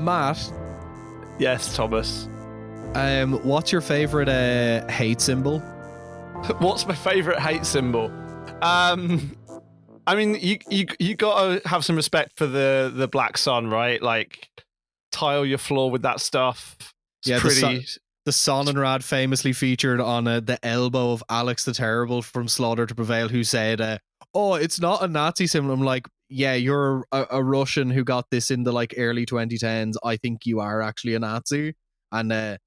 Matt, Yes, Thomas. what's your favorite hate symbol? What's my favorite hate symbol? I mean, you gotta have some respect for the black sun, right? Like, tile your floor with that stuff. It's Yeah, pretty. The Sonnenrad famously featured on the elbow of Alex the Terrible from Slaughter to Prevail, who said, "Oh, it's not a Nazi symbol." I'm like, "Yeah, you're a Russian who got this in the like early 2010s. I think you are actually a Nazi." And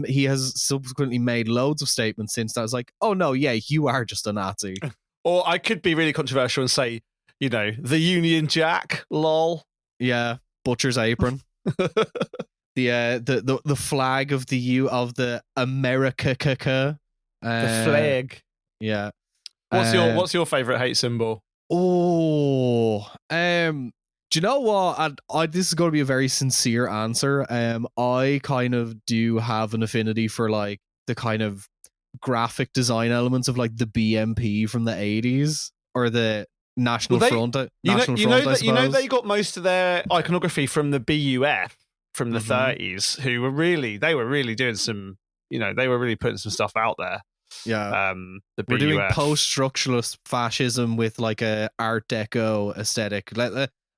he has subsequently made loads of statements since that. I was like, "Oh no, yeah, you are just a Nazi." Or I could be really controversial and say, the Union Jack, lol. Yeah, butcher's apron. The flag of the America, The flag. yeah. What's your favorite hate symbol? Oh, do you know what? This is going to be a very sincere answer. I kind of do have an affinity for like the kind of graphic design elements of like the BMP from the 80s or the National Front. National Front, I suppose. They got most of their iconography from the BUF from the Mhm. 30s, who were really doing some, they were really putting some stuff out there. Yeah. The We're doing BUF. post-structuralist fascism with like a Art Deco aesthetic.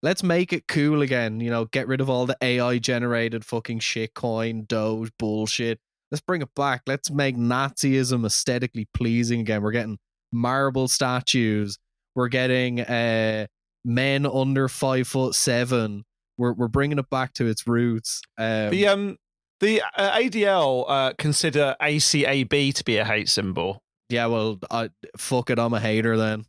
Let's make it cool again. Get rid of all the AI generated fucking shitcoin Doge bullshit. Let's bring it back. Let's make Nazism aesthetically pleasing again. We're getting marble statues. We're getting men under 5'7". We're bringing it back to its roots. The ADL consider ACAB to be a hate symbol. Yeah, well, fuck it, I'm a hater then.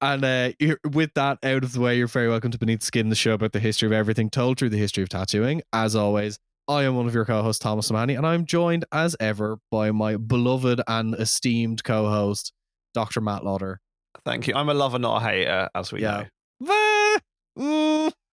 And with that out of the way, you're very welcome to Beneath the Skin, the show about the history of everything told through the history of tattooing. As always, I am one of your co-hosts, Thomas Samani, and I'm joined as ever by my beloved and esteemed co-host, Dr. Matt Lauder. Thank you. I'm a lover, not a hater, as we know.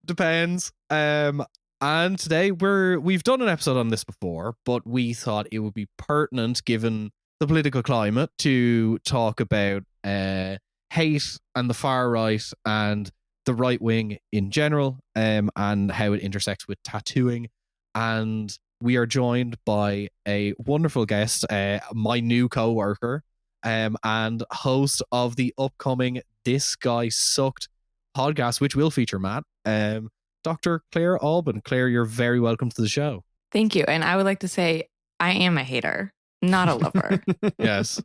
Depends. And today we've done an episode on this before, but we thought it would be pertinent, given the political climate, to talk about hate and the far right and the right wing in general, and how it intersects with tattooing. And we are joined by a wonderful guest, my new co-worker, and host of the upcoming This Guy Sucked podcast, which will feature Matt, Dr. Claire Aubin. Claire, you're very welcome to the show. Thank you. And I would like to say I am a hater, not a lover. Yes.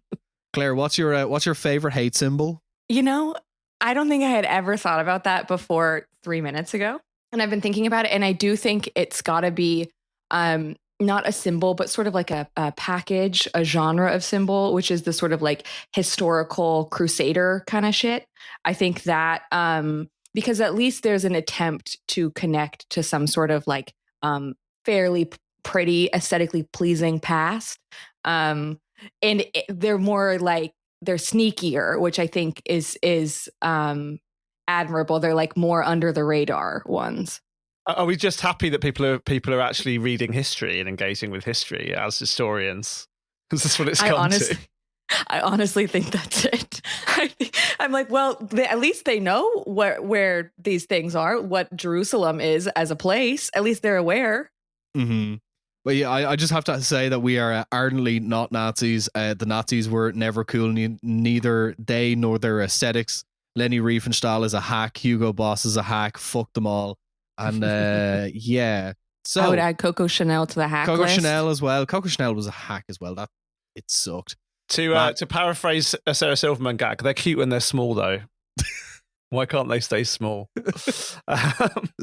Claire, what's your favorite hate symbol? I don't think I had ever thought about that before 3 minutes ago. And I've been thinking about it. And I do think it's got to be not a symbol, but sort of like a package, a genre of symbol, which is the sort of like historical crusader kind of shit. I think that because at least there's an attempt to connect to some sort of like fairly pretty, aesthetically pleasing past. And they're more like, they're sneakier, which I think is admirable. They're like more under the radar ones. Are we just happy that people are actually reading history and engaging with history as historians? Is this what it's come to? I honestly think that's it. I'm like, well, at least they know where these things are, what Jerusalem is as a place. At least they're aware. Mm-hmm. But yeah, I just have to say that we are ardently not Nazis. The Nazis were never cool, neither they nor their aesthetics. Leni Riefenstahl is a hack. Hugo Boss is a hack. Fuck them all. And yeah. So I would add Coco Chanel to the hack Coco list. Chanel as well. Coco Chanel was a hack as well. It sucked. To paraphrase a Sarah Silverman gag, they're cute when they're small, though. Why can't they stay small?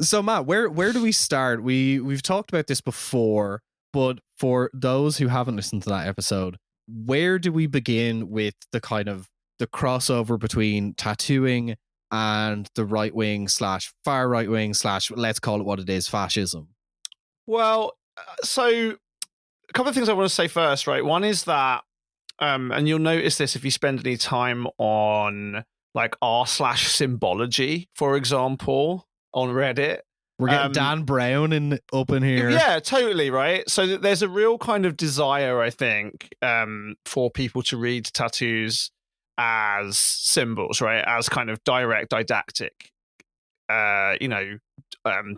So Matt, where do we start? We've talked about this before, but for those who haven't listened to that episode, where do we begin with the kind of the crossover between tattooing and the right wing / far right wing / let's call it what it is, fascism? Well, so a couple of things I want to say first, right? One is that, and you'll notice this if you spend any time on like r/symbology, for example, on Reddit. We're getting Dan Brown up in here. Yeah, totally, right? So there's a real kind of desire, I think, for people to read tattoos as symbols, right? As kind of direct didactic,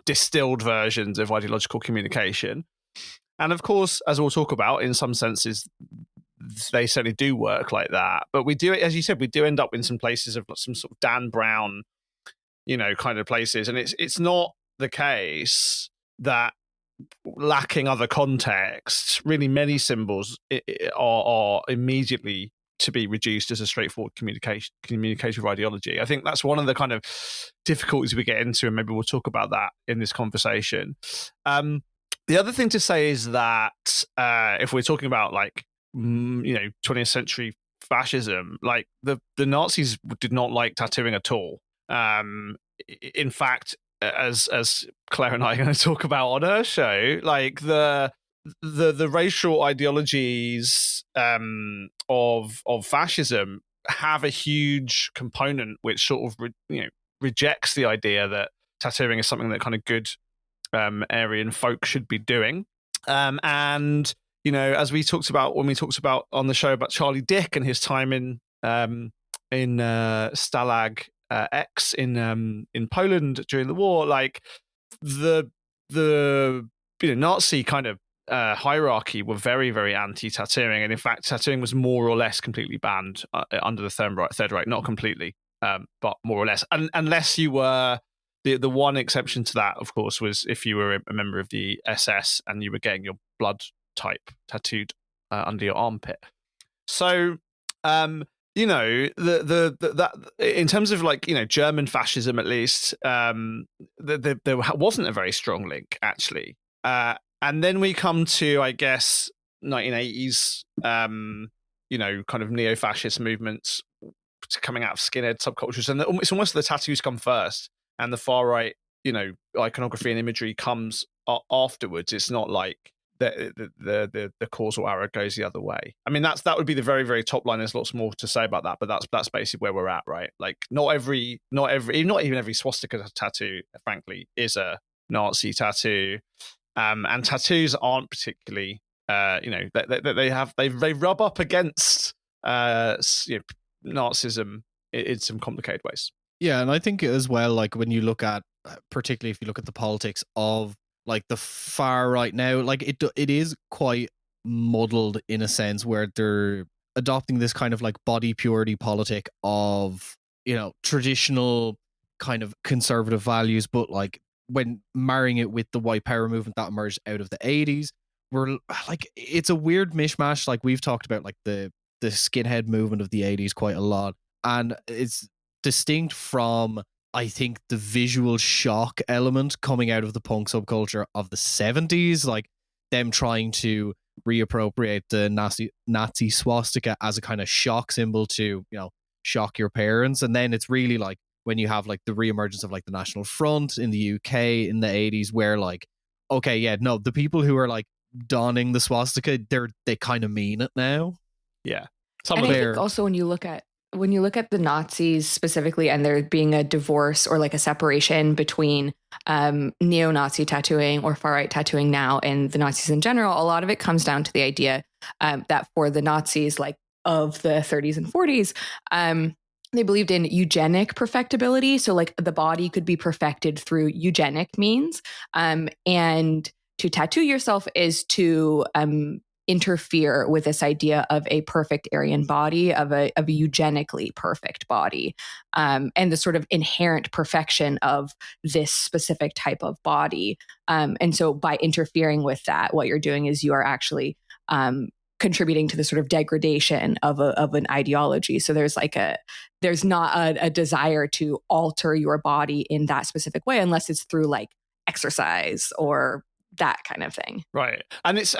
distilled versions of ideological communication. And of course, as we'll talk about, in some senses, they certainly do work like that. But we do, as you said, we do end up in some places of some sort of Dan Brown, kind of places. And it's not the case that, lacking other contexts, really many symbols are immediately to be reduced as a straightforward communicative ideology. I think that's one of the kind of difficulties we get into, and maybe we'll talk about that in this conversation. The other thing to say is that if we're talking about 20th century fascism, like the Nazis did not like tattooing at all. In fact, as Claire and I are going to talk about on her show, like the racial ideologies of fascism have a huge component which sort of rejects the idea that tattooing is something that kind of good Aryan folk should be doing. And as we talked about when we talked about on the show about Charlie Dick and his time in Stalag X in Poland during the war, like the Nazi kind of hierarchy were very, very anti-tattooing, and in fact, tattooing was more or less completely banned under the Third Reich, not completely, but more or less, unless you were the one exception to that, of course, was if you were a member of the SS and you were getting your blood type tattooed under your armpit. So. That in terms of German fascism, at least, there wasn't a very strong link actually. And then we come to, I guess, 1980s, kind of neo-fascist movements coming out of skinhead subcultures, and it's almost the tattoos come first, and the far right, iconography and imagery comes afterwards. It's not like the causal arrow goes the other way. I mean, that would be the very, very top line. There's lots more to say about that, but that's basically where we're at, right? Like, not even every swastika tattoo, frankly, is a Nazi tattoo. And tattoos aren't particularly, they rub up against Nazism in some complicated ways. Yeah, and I think as well, like when you look at, particularly if you look at the politics of like the far right now, like it is quite muddled in a sense where they're adopting this kind of like body purity politic of, traditional kind of conservative values, but like when marrying it with the white power movement that emerged out of the 80s, we're like, it's a weird mishmash. Like we've talked about like the skinhead movement of the 80s quite a lot, and it's distinct from, I think, the visual shock element coming out of the punk subculture of the 70s, like them trying to reappropriate the Nazi swastika as a kind of shock symbol to, shock your parents. And then it's really like when you have like the reemergence of like the National Front in the UK in the 80s, where like, okay, yeah, no, the people who are like donning the swastika, they kind of mean it now. Yeah. And I think also when you look at the Nazis specifically, and there being a divorce or like a separation between neo-Nazi tattooing or far-right tattooing now and the Nazis in general, a lot of it comes down to the idea that for the Nazis, like of the 30s and 40s, they believed in eugenic perfectibility. So like the body could be perfected through eugenic means. And to tattoo yourself is to interfere with this idea of a perfect Aryan body, of a eugenically perfect body, and the sort of inherent perfection of this specific type of body. And so by interfering with that, what you're doing is you are actually contributing to the sort of degradation of an ideology. So there's not a desire to alter your body in that specific way, unless it's through like exercise or that kind of thing. Right. And it's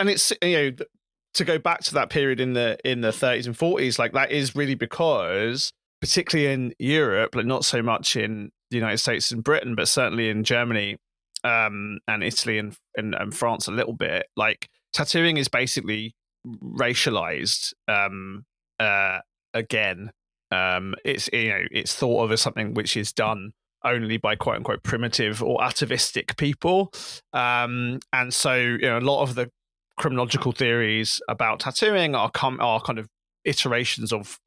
to go back to that period in the 30s and 40s, like that is really because, particularly in Europe, but not so much in the United States and Britain, but certainly in Germany and Italy and France a little bit, like tattooing is basically racialized again. It's thought of as something which is done only by quote unquote primitive or atavistic people, and so a lot of the criminological theories about tattooing are kind of iterations of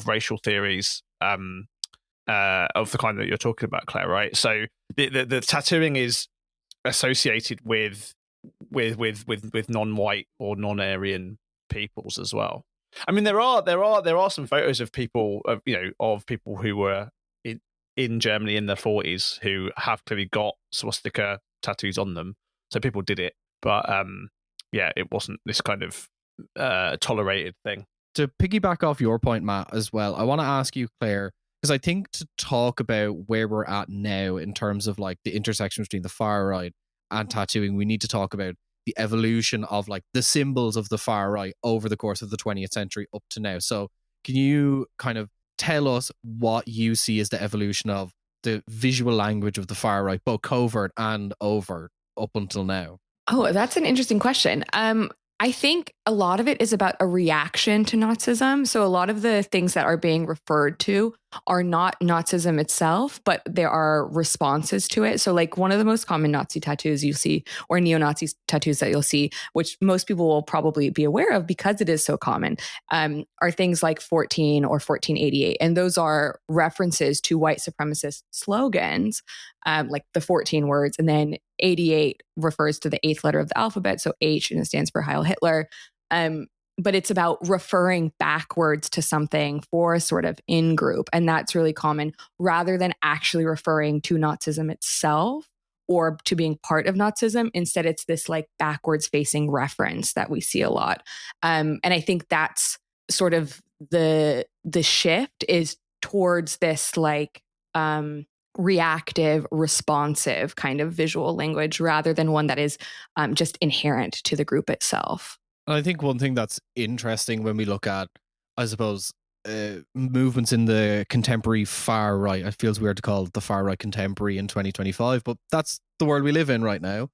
racial theories of the kind that you're talking about, Claire, right? So the tattooing is associated with non-white or non-Aryan peoples as well. I mean, there are some photos of people of people who were in Germany in the 40s who have clearly got swastika tattoos on them. So people did it, but it wasn't this kind of tolerated thing. To piggyback off your point, Matt, as well, I want to ask you, Claire, because I think to talk about where we're at now in terms of like the intersection between the far right and tattooing, we need to talk about the evolution of like the symbols of the far right over the course of the 20th century up to now. So can you kind of tell us what you see as the evolution of the visual language of the far right, both covert and overt, up until now? Oh, that's an interesting question. I think a lot of it is about a reaction to Nazism. So a lot of the things that are being referred to are not Nazism itself, but there are responses to it. So like one of the most common Nazi tattoos you see, or neo-Nazi tattoos that you'll see, which most people will probably be aware of because it is so common, are things like 14 or 1488. And those are references to white supremacist slogans, like the 14 words. And then 88 refers to the 8th letter of the alphabet. So H, and it stands for Heil Hitler. But it's about referring backwards to something for a sort of in-group. And that's really common rather than actually referring to Nazism itself or to being part of Nazism. Instead, it's this like backwards facing reference that we see a lot. And I think that's sort of the shift is towards this like reactive, responsive kind of visual language rather than one that is just inherent to the group itself. I think one thing that's interesting when we look at, I suppose, movements in the contemporary far right, it feels weird to call it the far right contemporary in 2025, but that's the world we live in right now.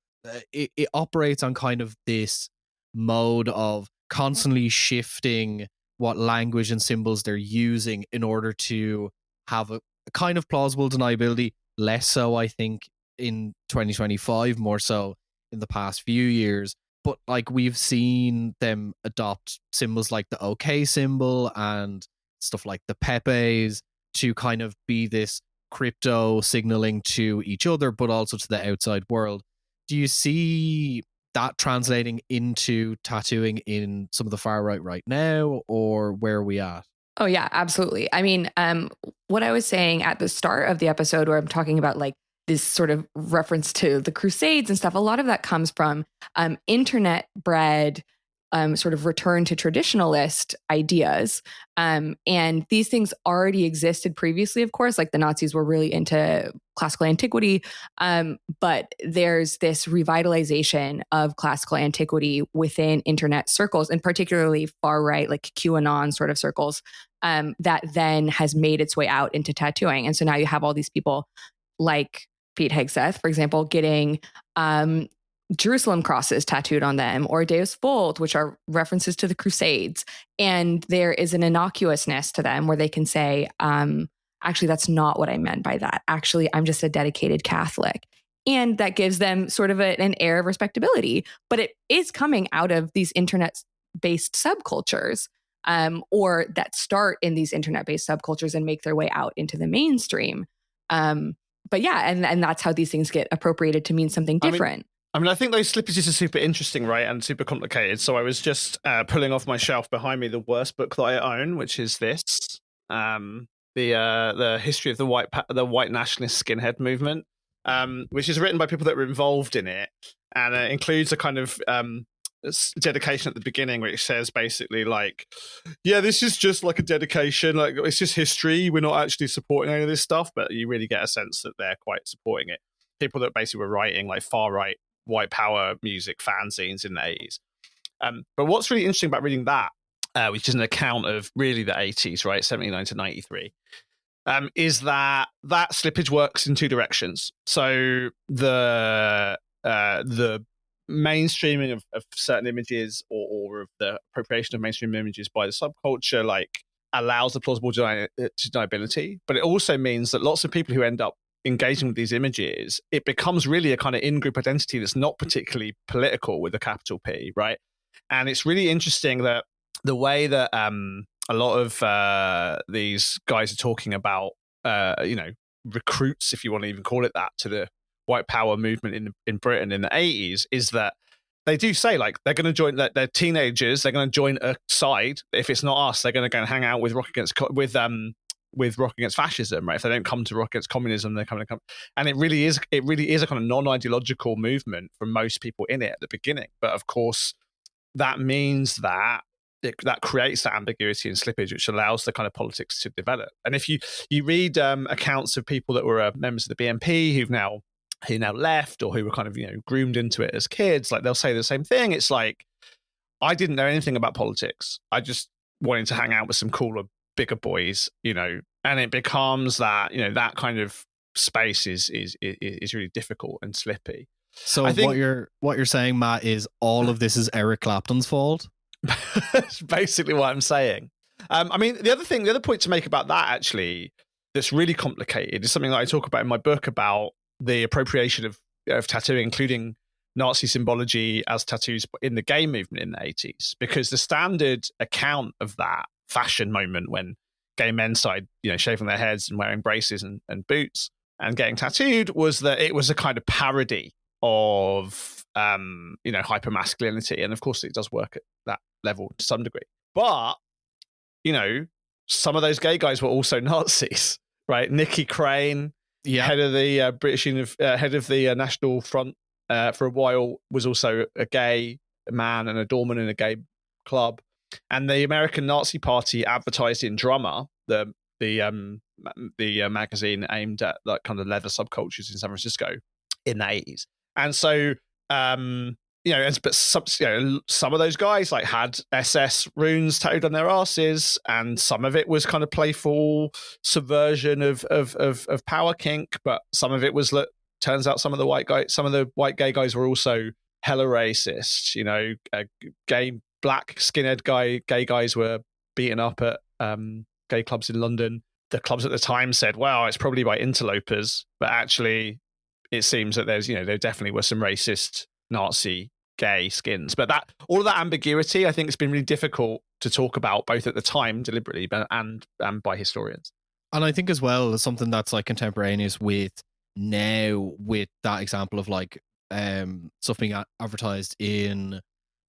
It operates on kind of this mode of constantly shifting what language and symbols they're using in order to have a kind of plausible deniability. Less so, I think, in 2025, more so in the past few years. But like we've seen them adopt symbols like the OK symbol and stuff like the Pepes to kind of be this crypto signaling to each other, but also to the outside world. Do you see that translating into tattooing in some of the far right now, or where are we at? Oh, yeah, absolutely. I mean, what I was saying at the start of the episode where I'm talking about like this sort of reference to the Crusades and stuff, a lot of that comes from internet bred sort of return to traditionalist ideas. And these things already existed previously, of course, like the Nazis were really into classical antiquity. But there's this revitalization of classical antiquity within internet circles, and particularly far right, like QAnon sort of circles, that then has made its way out into tattooing. And so now you have all these people like Pete Hegseth, for example, getting Jerusalem crosses tattooed on them, or Deus Vult, which are references to the Crusades. And there is an innocuousness to them where they can say, actually, that's not what I meant by that. Actually, I'm just a dedicated Catholic. And that gives them sort of an air of respectability. But it is coming out of these internet-based subcultures, or that start in these internet-based subcultures and make their way out into the mainstream. But yeah, and that's how these things get appropriated to mean something different. I mean, I think those slippages are super interesting, right, and super complicated. So I was just pulling off my shelf behind me the worst book that I own, which is this, the history of the white nationalist skinhead movement, which is written by people that were involved in it, and it includes a kind of dedication at the beginning, which says basically like, yeah, this is just like a dedication, like it's just history. We're not actually supporting any of this stuff, but you really get a sense that they're quite supporting it. People that basically were writing like far right white power music fanzines in the 80s. But what's really interesting about reading that, which is an account of really the 80s, right, 79 to 93, is that slippage works in two directions. So the mainstreaming of certain images or of the appropriation of mainstream images by the subculture like allows the plausible deniability, but it also means that lots of people who end up engaging with these images, it becomes really a kind of in-group identity that's not particularly political with a capital P, right? And it's really interesting that the way that a lot of these guys are talking about, recruits, if you want to even call it that, to the white power movement in Britain in the 80s is that they do say like they're going to join, that they're teenagers, they're going to join a side. If it's not us, they're going to go and hang out with Rock Against Fascism, right? If they don't come to Rock Against Communism, they're coming to come. And it really is a kind of non-ideological movement for most people in it at the beginning. But of course, that means that that creates that ambiguity and slippage, which allows the kind of politics to develop. And if you read accounts of people that were members of the BNP who now left, or who were kind of groomed into it as kids, like they'll say the same thing. It's like, I didn't know anything about politics. I just wanted to hang out with some cooler, bigger boys, and it becomes that that kind of space is really difficult and slippy. So I think what you're saying, Matt, is all of this is Eric Clapton's fault. That's basically what I'm saying. I mean, the other point to make about that, actually, that's really complicated, is something that I talk about in my book about the appropriation of tattooing, including Nazi symbology as tattoos in the gay movement in the 80s. Because the standard account of that fashion moment, when gay men started, shaving their heads and wearing braces and boots and getting tattooed, was that it was a kind of parody of hypermasculinity. And of course it does work at that level to some degree, but some of those gay guys were also Nazis, right? Nicky Crane, head of the British head of the National Front for a while, was also a gay man and a doorman in a gay club. And the American Nazi Party advertised in Drummer, the magazine aimed at like kind of leather subcultures in San Francisco in the 80s. And so, but some of those guys like had SS runes tattooed on their asses, and some of it was kind of playful subversion of power kink, but some of it was, turns out some of the white gay guys were also hella racist. Black skinhead gay guys were beaten up at gay clubs in London. The clubs at the time said, well, it's probably by interlopers, but actually it seems that there definitely were some racist Nazi gay skins. But all of that ambiguity, I think, has been really difficult to talk about, both at the time deliberately and by historians. And I think as well, something that's like contemporaneous with now, with that example of like stuff being advertised in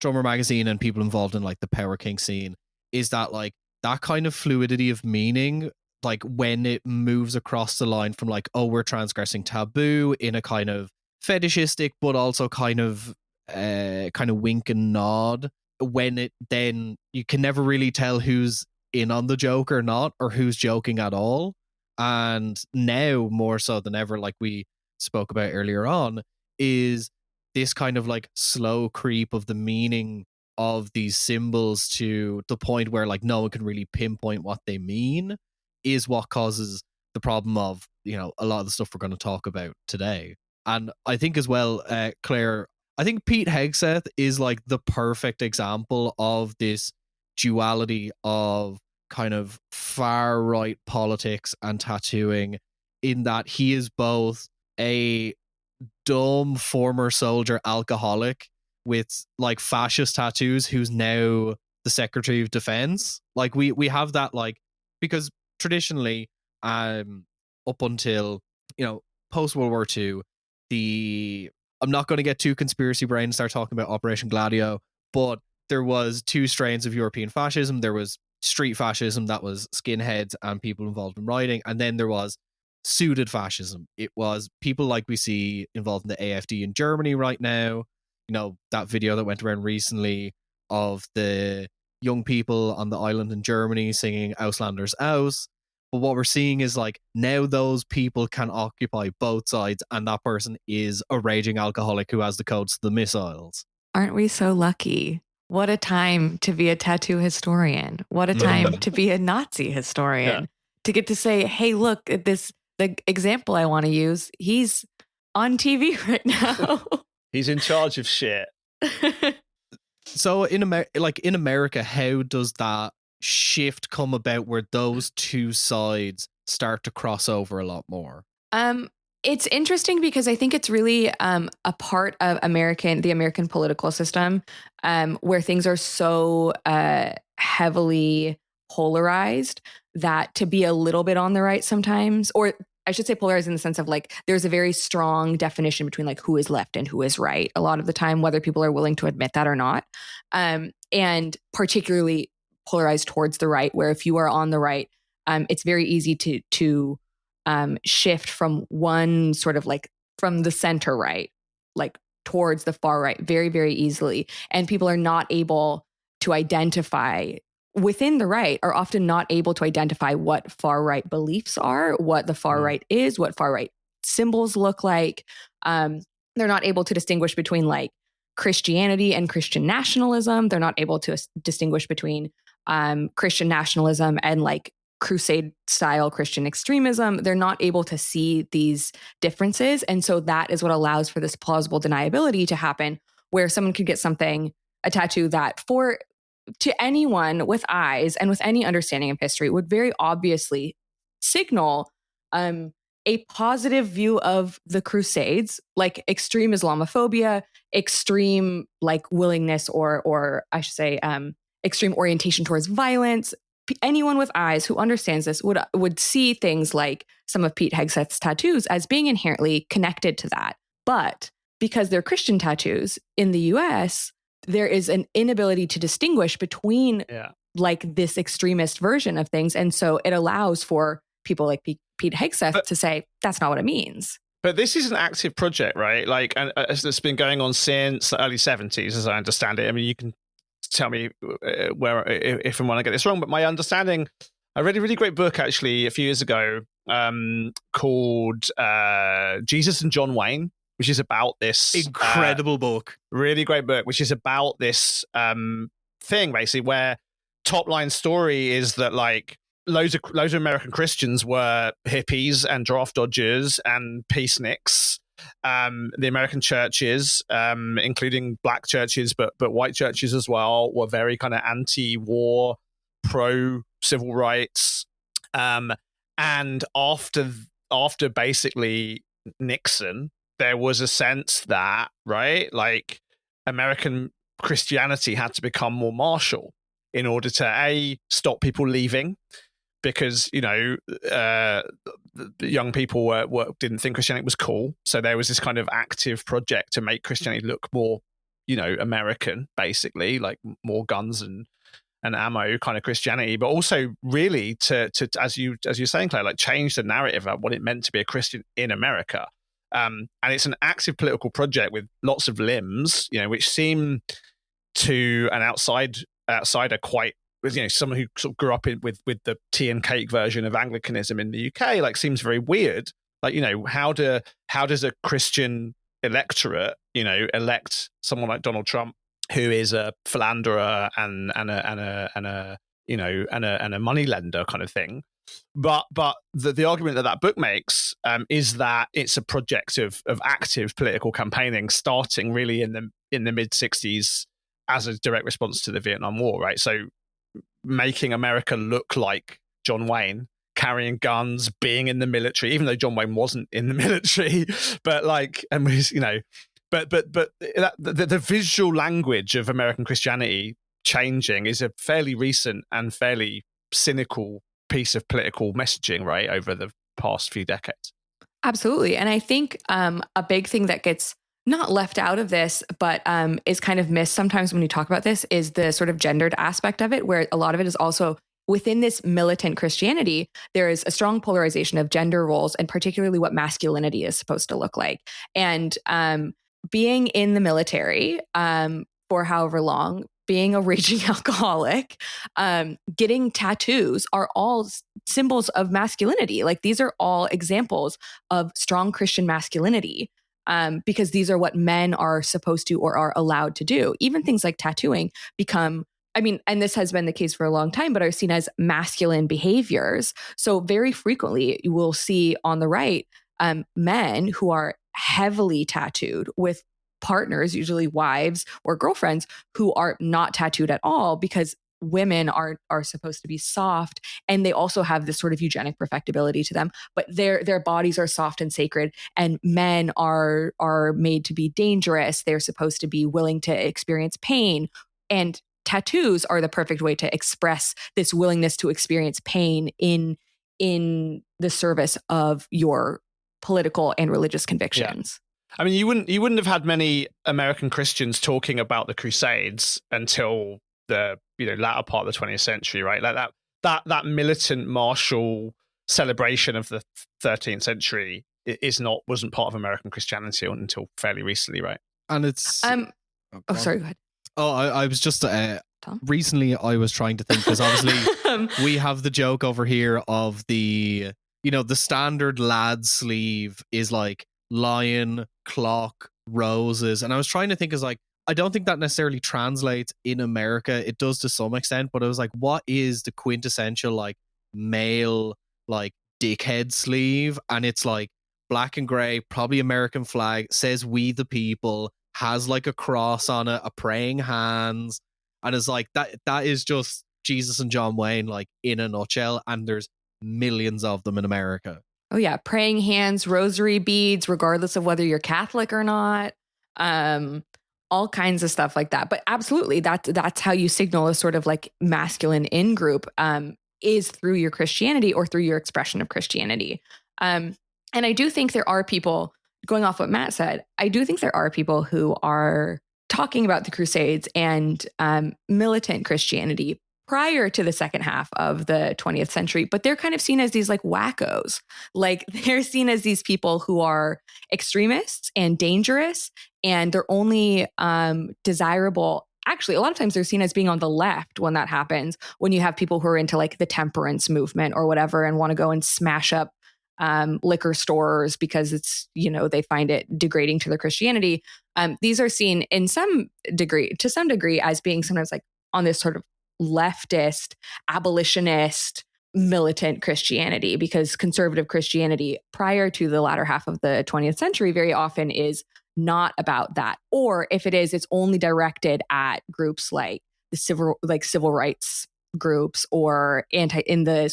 Drummer magazine and people involved in like the power kink scene, is that like that kind of fluidity of meaning, like when it moves across the line from like, oh, we're transgressing taboo in a kind of fetishistic but also kind of wink and nod, when it then you can never really tell who's in on the joke or not, or who's joking at all. And now more so than ever, like we spoke about earlier on, is this kind of like slow creep of the meaning of these symbols to the point where like no one can really pinpoint what they mean, is what causes the problem of a lot of the stuff we're going to talk about today. And I think as well, Claire, I think Pete Hegseth is like the perfect example of this duality of kind of far right politics and tattooing, in that he is both a dumb former soldier alcoholic with like fascist tattoos who's now the Secretary of Defense. Like we have that, like, because traditionally up until post World War II, I'm not going to get too conspiracy brain and start talking about Operation Gladio, but there was two strains of European fascism. There was street fascism, that was skinheads and people involved in rioting, and then there was suited fascism. It was people like we see involved in the AfD in Germany right now. That video that went around recently of the young people on the island in Germany singing Auslanders aus. But what we're seeing is like now those people can occupy both sides, and that person is a raging alcoholic who has the codes to the missiles. Aren't we so lucky? What a time to be a tattoo historian. What a time to be a Nazi historian. To get to say, hey, look at this, the example I want to use, he's on TV right now. He's in charge of shit. So in America, how does that shift come about where those two sides start to cross over a lot more? It's interesting because I think it's really a part of the American political system, where things are so heavily polarized that to be a little bit on the right sometimes, or I should say polarized in the sense of like there's a very strong definition between like who is left and who is right a lot of the time, whether people are willing to admit that or not. And particularly polarized towards the right, where if you are on the right, it's very easy to shift from one sort of like from the center right, like towards the far right very, very easily. And people are not able to identify within the right, are often not able to identify what far right beliefs are, what the far right is, what far right symbols look like. They're not able to distinguish between like Christianity and Christian nationalism. They're not able to distinguish between Christian nationalism and like crusade style Christian extremism. They're not able to see these differences. And so that is what allows for this plausible deniability to happen, where someone could get something, a tattoo that to anyone with eyes and with any understanding of history would very obviously signal a positive view of the Crusades, like extreme Islamophobia, extreme like willingness or I should say extreme orientation towards violence. Anyone with eyes who understands this would see things like some of Pete Hegseth's tattoos as being inherently connected to that. But because they're Christian tattoos in the US, there is an inability to distinguish between like this extremist version of things. And so it allows for people like Pete Hegseth to say, that's not what it means. But this is an active project, right? Like, and it's been going on since the early 70s, as I understand it. I mean, you can tell me where, if and when I get this wrong, but my understanding, I read a really great book actually a few years ago called Jesus and John Wayne, which is about this incredible book, really great book, which is about this thing basically where top line story is that like loads of American Christians were hippies and draft dodgers and peaceniks. The American churches, including black churches, but white churches as well, were very kind of anti-war, pro-civil rights. And after basically Nixon, there was a sense that, right, like American Christianity had to become more martial in order to stop people leaving, because the young people didn't think Christianity was cool. So there was this kind of active project to make Christianity look more, American, basically, like more guns and ammo kind of Christianity, but also really to as you're saying, Claire, like change the narrative about what it meant to be a Christian in America. And it's an active political project with lots of limbs, which seem to an outsider quite, someone who sort of grew up with the tea and cake version of Anglicanism in the UK, like seems very weird. Like, how does a Christian electorate, elect someone like Donald Trump, who is a philanderer and a moneylender kind of thing? But the argument that book makes is that it's a project of active political campaigning starting really in the mid 60s as a direct response to the Vietnam War, right? So making America look like John Wayne, carrying guns, being in the military, even though John Wayne wasn't in the military, but like, and was, but the visual language of American Christianity changing is a fairly recent and fairly cynical piece of political messaging, right, over the past few decades. Absolutely. And I think a big thing that gets not left out of this, but is kind of missed sometimes when you talk about this, is the sort of gendered aspect of it, where a lot of it is also within this militant Christianity, there is a strong polarization of gender roles and particularly what masculinity is supposed to look like. And being in the military for however long, being a raging alcoholic, getting tattoos are all symbols of masculinity. Like these are all examples of strong Christian masculinity. Because these are what men are supposed to or are allowed to do. Even things like tattooing become, and this has been the case for a long time, but are seen as masculine behaviors. So very frequently you will see on the right men who are heavily tattooed with partners, usually wives or girlfriends, who are not tattooed at all because women are supposed to be soft, and they also have this sort of eugenic perfectibility to them, but their bodies are soft and sacred, and men are made to be dangerous. They're supposed to be willing to experience pain, and tattoos are the perfect way to express this willingness to experience pain in in the service of your political and religious convictions. I mean, you wouldn't have had many American Christians talking about the Crusades until the latter part of the 20th century, right? Like that militant martial celebration of the 13th century wasn't part of American Christianity until fairly recently, right? And it's sorry, go ahead. I was just Tom? recently I was trying to think, because obviously we have the joke over here of the standard lad sleeve is like lion, clock, roses, and I was trying to think, is like, I don't think that necessarily translates in America. It does to some extent, but I was like, what is the quintessential like male like dickhead sleeve? And it's like black and gray, probably American flag, says "We the People," has like a cross on it, a praying hands, and it's like that is just Jesus and John Wayne like in a nutshell, and there's millions of them in America. Oh yeah, praying hands, rosary beads, regardless of whether you're Catholic or not. All kinds of stuff like that. But absolutely, that's how you signal a sort of like masculine in group, is through your Christianity or through your expression of Christianity. And I do think there are people, going off what Matt said, I do think there are people who are talking about the Crusades and militant Christianity prior to the second half of the 20th century, but they're kind of seen as these like wackos. Like they're seen as these people who are extremists and dangerous, and they're only desirable. Actually, a lot of times they're seen as being on the left when that happens, when you have people who are into like the temperance movement or whatever and want to go and smash up liquor stores because it's, they find it degrading to their Christianity. These are seen to some degree as being sometimes like on this sort of leftist, abolitionist, militant Christianity, because conservative Christianity prior to the latter half of the 20th century very often is not about that. Or if it is, it's only directed at groups like the civil rights groups or in the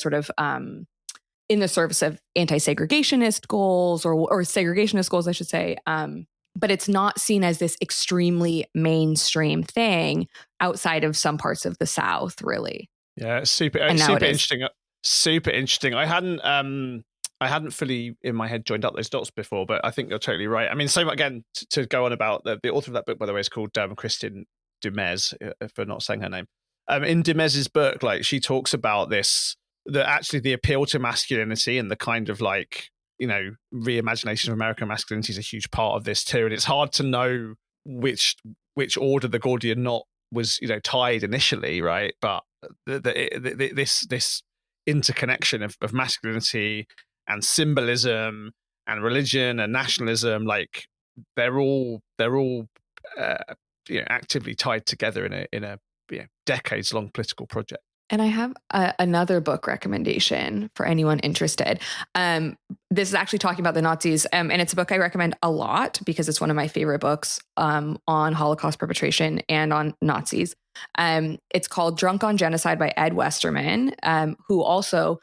service of anti-segregationist goals or segregationist goals, I should say. But it's not seen as this extremely mainstream thing outside of some parts of the South, really. Yeah, it's super interesting. Super interesting. I hadn't fully in my head joined up those dots before, but I think you're totally right. I mean, so again, to go on about the author of that book, by the way, is called Christine Dumez, if I'm not saying her name. In Dumez's book, like she talks about this, the appeal to masculinity and the kind of like, reimagination of American masculinity is a huge part of this too. And it's hard to know which order the Gordian knot was, tied initially, right? But this interconnection of masculinity and symbolism and religion and nationalism, like they're all actively tied together in a decades long political project. And I have another book recommendation for anyone interested. This is actually talking about the Nazis, and it's a book I recommend a lot because it's one of my favorite books on Holocaust perpetration and on Nazis. It's called Drunk on Genocide by Ed Westerman, who also,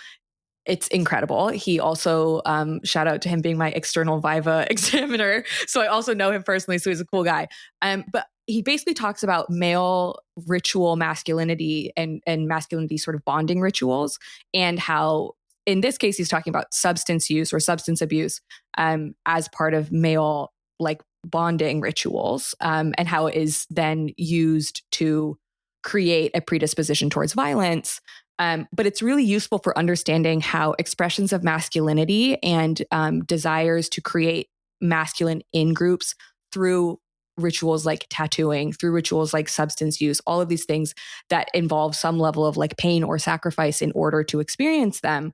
it's incredible. He also, shout out to him being my external Viva examiner. So I also know him personally, so he's a cool guy. But he basically talks about male ritual masculinity and masculinity sort of bonding rituals, and how in this case he's talking about substance use or substance abuse as part of male like bonding rituals, and how it is then used to create a predisposition towards violence. But it's really useful for understanding how expressions of masculinity and desires to create masculine in-groups through rituals like tattooing, through rituals like substance use, all of these things that involve some level of like pain or sacrifice in order to experience them,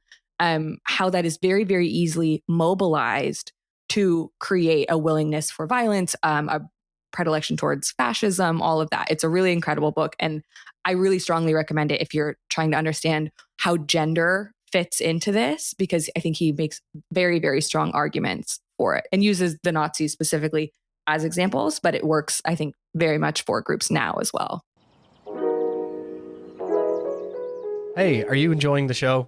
how that is very, very easily mobilized to create a willingness for violence, a predilection towards fascism, all of that. It's a really incredible book. And I really strongly recommend it if you're trying to understand how gender fits into this, because I think he makes very, very strong arguments for it and uses the Nazis specifically as examples, but it works, I think, very much for groups now as well. Hey, are you enjoying the show?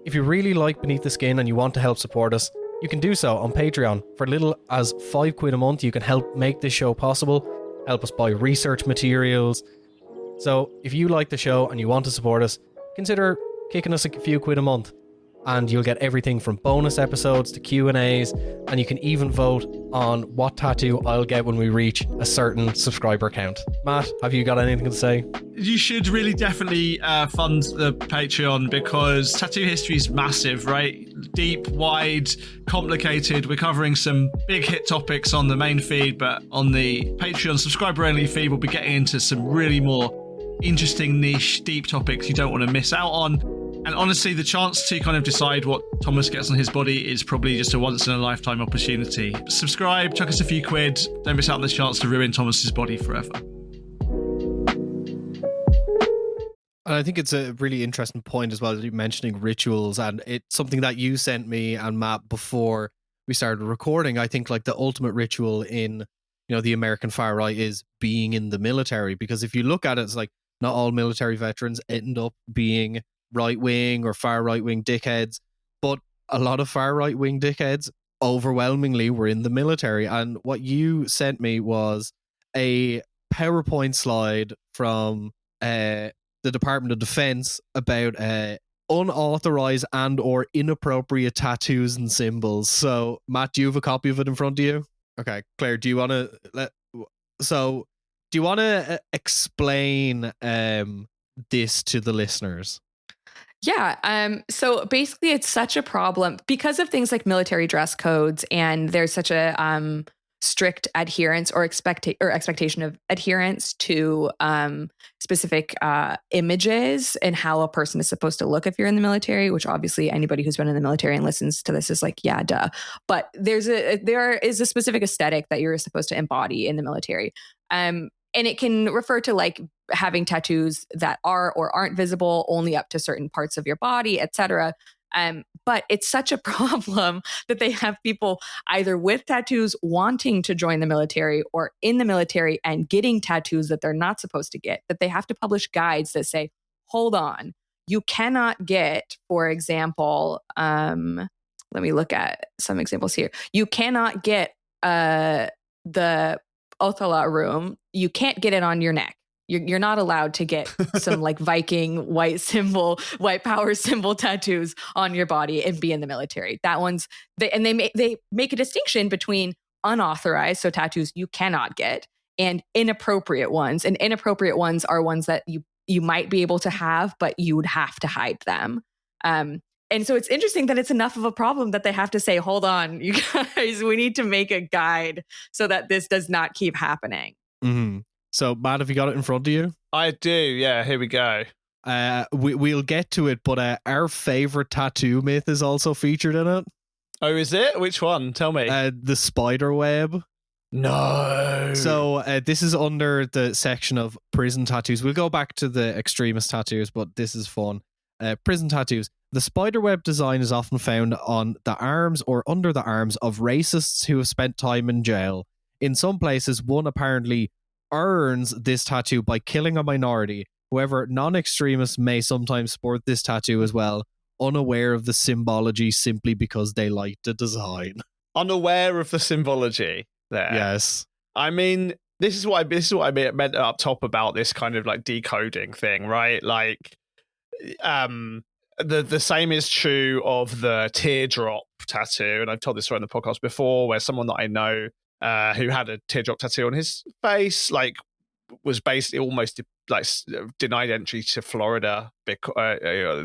If you really like Beneath the Skin and you want to help support us, you can do so on Patreon. For little as £5 a month, you can help make this show possible, help us buy research materials. So if you like the show and you want to support us, consider kicking us a few quid a month. and you'll get everything from bonus episodes to Q&As, and you can even vote on what tattoo I'll get when we reach a certain subscriber count. Matt, have you got anything to say? You should really definitely fund the Patreon, because tattoo history is massive, right? Deep, wide, complicated. We're covering some big hit topics on the main feed, but on the Patreon subscriber-only feed, we'll be getting into some really more interesting, niche, deep topics you don't want to miss out on. And honestly, the chance to kind of decide what Thomas gets on his body is probably just a once-in-a-lifetime opportunity. Subscribe, chuck us a few quid. Don't miss out on the chance to ruin Thomas's body forever. And I think it's a really interesting point as well, you mentioning rituals, and it's something that you sent me and Matt before we started recording. I think like the ultimate ritual in, the American far right is being in the military, because if you look at it, it's like not all military veterans end up being right-wing or far right-wing dickheads, but a lot of far right-wing dickheads overwhelmingly were in the military. And what you sent me was a PowerPoint slide from the Department of Defense about unauthorized and or inappropriate tattoos and symbols. So Matt, do you have a copy of it in front of you? Okay, Claire, do you want to explain this to the listeners? Yeah. So basically, it's such a problem because of things like military dress codes, and there's such a strict adherence or expectation of adherence to specific images and how a person is supposed to look if you're in the military. Which obviously, anybody who's been in the military and listens to this is like, yeah, duh. But there is a specific aesthetic that you're supposed to embody in the military. And it can refer to like having tattoos that are or aren't visible only up to certain parts of your body, etc. But it's such a problem that they have people either with tattoos wanting to join the military or in the military and getting tattoos that they're not supposed to get, that they have to publish guides that say, hold on, you cannot get, for example, let me look at some examples here. You cannot get the Othala room. You can't get it on your neck. You're not allowed to get some like Viking white power symbol tattoos on your body and be in the military. That one's they make a distinction between unauthorized, so tattoos you cannot get, and inappropriate ones. And inappropriate ones are ones that you might be able to have, but you would have to hide them. And so it's interesting that it's enough of a problem that they have to say, hold on, you guys, we need to make a guide so that this does not keep happening. Mm-hmm. So, Matt, have you got it in front of you? I do, yeah. Here we go. We'll get to it, but our favorite tattoo myth is also featured in it. Oh, is it? Which one? Tell me. The spider web. No. So this is under the section of prison tattoos. We'll go back to the extremist tattoos, but this is fun. Prison tattoos. The spiderweb design is often found on the arms or under the arms of racists who have spent time in jail. In some places, one apparently earns this tattoo by killing a minority. However, non-extremists may sometimes sport this tattoo as well, unaware of the symbology simply because they like the design. Unaware of the symbology there. Yes. I mean, this is what I meant up top about this kind of like decoding thing, right? Like, the same is true of the teardrop tattoo, and I've told this story on the podcast before, where someone that I know who had a teardrop tattoo on his face, like, was basically almost like denied entry to Florida, the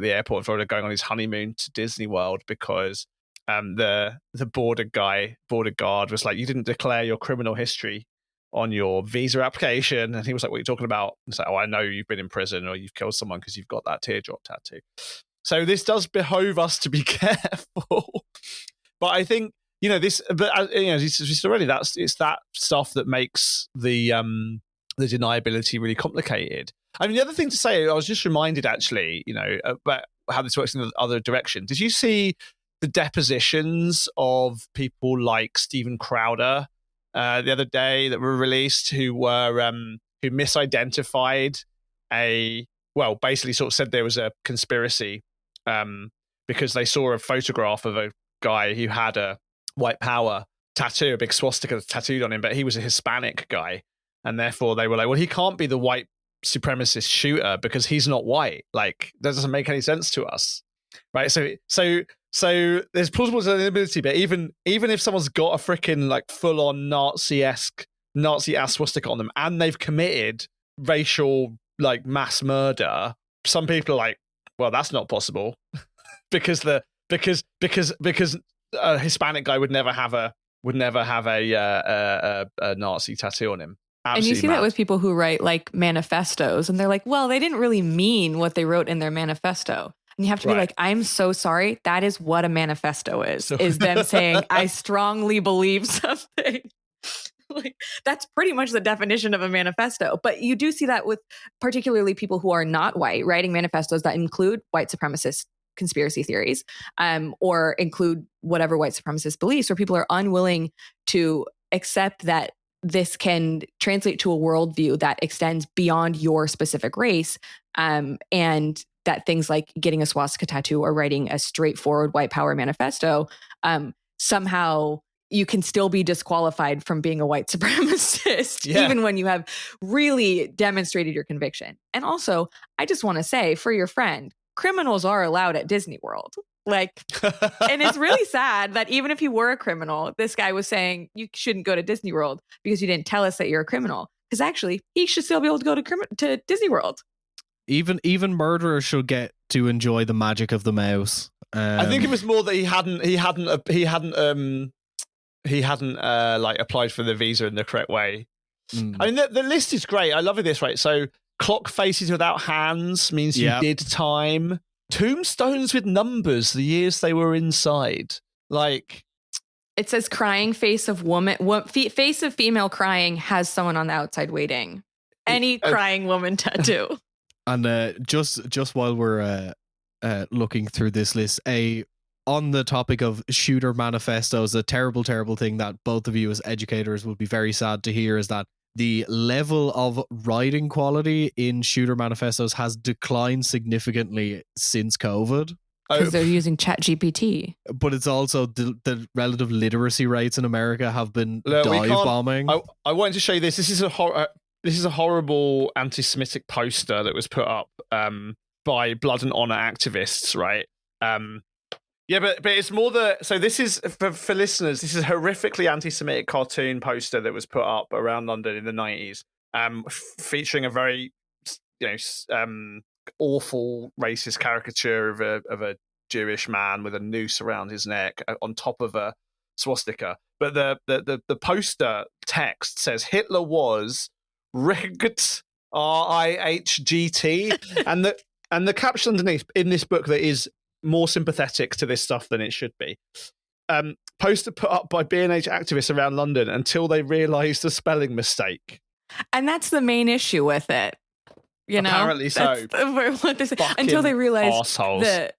airport in Florida, going on his honeymoon to Disney World because the border guard was like, you didn't declare your criminal history on your visa application. And he was like, what are you talking about? It's like, oh, I know you've been in prison or you've killed someone because you've got that teardrop tattoo. So this does behove us to be careful. But I think, this, but it's already, it's that stuff that makes the deniability really complicated. I mean, the other thing to say, I was just reminded actually, about how this works in the other direction. Did you see the depositions of people like Steven Crowder the other day that were released, who misidentified basically sort of said there was a conspiracy because they saw a photograph of a guy who had a white power tattoo, a big swastika tattooed on him, but he was a Hispanic guy. And therefore they were like, well, he can't be the white supremacist shooter because he's not white. Like, that doesn't make any sense to us. right? So there's plausible deniability, but even if someone's got a freaking like full on Nazi ass swastika on them, and they've committed racial like mass murder, some people are like, well, that's not possible because a Hispanic guy would never have a Nazi tattoo on him. Absolutely and you see mad. that with people who write like manifestos, and they're like, well, they didn't really mean what they wrote in their manifesto. And you have to be like, I'm so sorry. That is what a manifesto is them saying, I strongly believe something. Like, that's pretty much the definition of a manifesto. But you do see that with particularly people who are not white writing manifestos that include white supremacist conspiracy theories, or include whatever white supremacist beliefs, where people are unwilling to accept that this can translate to a worldview that extends beyond your specific race, and that things like getting a swastika tattoo or writing a straightforward white power manifesto, somehow you can still be disqualified from being a white supremacist, even when you have really demonstrated your conviction. And also, I just want to say, for your friend, criminals are allowed at Disney World. Like, and it's really sad that even if you were a criminal, this guy was saying you shouldn't go to Disney World because you didn't tell us that you're a criminal. Because actually, he should still be able to go to Disney World. Even murderers should get to enjoy the magic of the mouse. I think it was more that he hadn't like applied for the visa in the correct way. I mean, the list is great. I love this, right? So clock faces without hands means you did time. Tombstones with numbers, the years they were inside. Like, it says crying face of woman, face of female crying has someone on the outside waiting. Any crying woman tattoo. And just while we're looking through this list, on the topic of shooter manifestos, a terrible thing that both of you as educators would be very sad to hear is that the level of writing quality in shooter manifestos has declined significantly since COVID. Because they're using ChatGPT. But it's also the relative literacy rates in America have been dive bombing. I wanted to show you this. This is a horrible anti-Semitic poster that was put up by Blood and Honor activists, right? Yeah, but it's more so this is, for listeners, this is a horrifically anti-Semitic cartoon poster that was put up around London in the 90s, featuring a very, awful racist caricature of a Jewish man with a noose around his neck on top of a swastika. But the poster text says Hitler was Richt, RIHGT, and the caption underneath in this book that is more sympathetic to this stuff than it should be. Poster put up by B&H activists around London until they realised the spelling mistake. And that's the main issue with it. Apparently so. Until they realized that.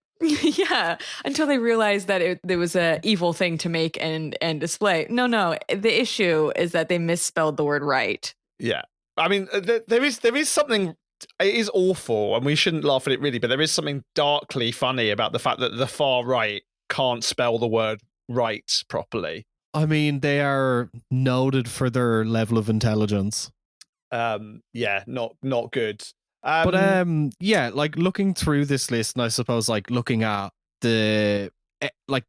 Until they realized that there was an evil thing to make and display. No. The issue is that they misspelled the word right. Yeah. I mean, there is something. It is awful, and we shouldn't laugh at it really, but there is something darkly funny about the fact that the far right can't spell the word right properly. I mean, they are noted for their level of intelligence. Not good. But like looking through this list, and I suppose like looking at the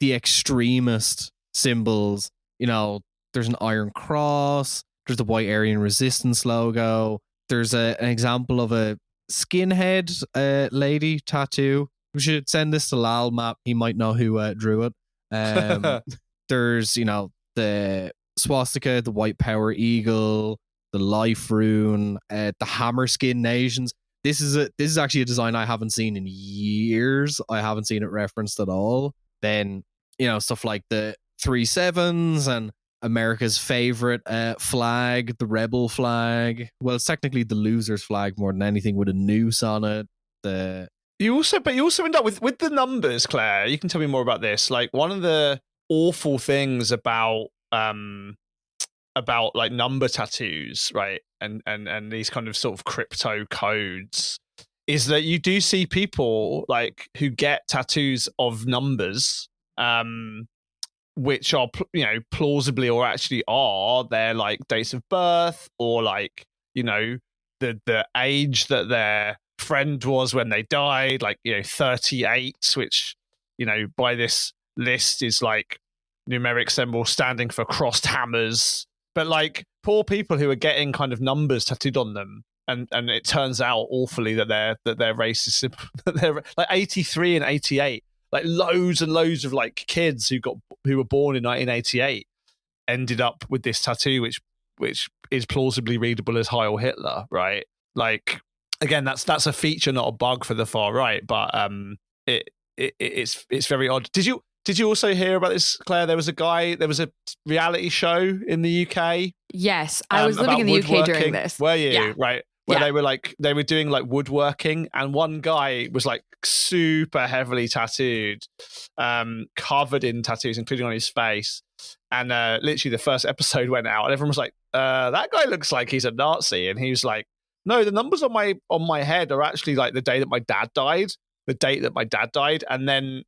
extremist symbols, there's an Iron Cross, there's the White Aryan Resistance logo. There's an example of a skinhead lady tattoo. We should send this to Lal Map. He might know who drew it. There's, the swastika, the white power eagle, the life rune, the hammer skin nations. This is actually a design I haven't seen in years. I haven't seen it referenced at all. Then, stuff like the 3 7s and America's favorite flag, the rebel flag. Well, it's technically the loser's flag more than anything, with a noose on it. You also end up with the numbers, Claire. You can tell me more about this. Like, one of the awful things about like number tattoos, right, and these kind of sort of crypto codes, is that you do see people like who get tattoos of numbers, which are plausibly or actually are their like dates of birth, or like the age that their friend was when they died, like 38, which by this list is like numeric symbol standing for crossed hammers, but like poor people who are getting kind of numbers tattooed on them, and it turns out awfully that their race is that they're like 83 and 88, like loads and loads of like kids who were born in 1988 ended up with this tattoo, which is plausibly readable as Heil Hitler, right? Like, again, that's a feature, not a bug for the far right, but it's very odd. Did you also hear about this, Claire? There was a reality show in the UK. Yes, I was living in the UK during this. Were you? Yeah. Right. Where they were doing like woodworking, and one guy was like super heavily tattooed, covered in tattoos, including on his face. And literally the first episode went out and everyone was like, that guy looks like he's a Nazi. And he was like, no, the numbers on my head are actually like the date that my dad died. And then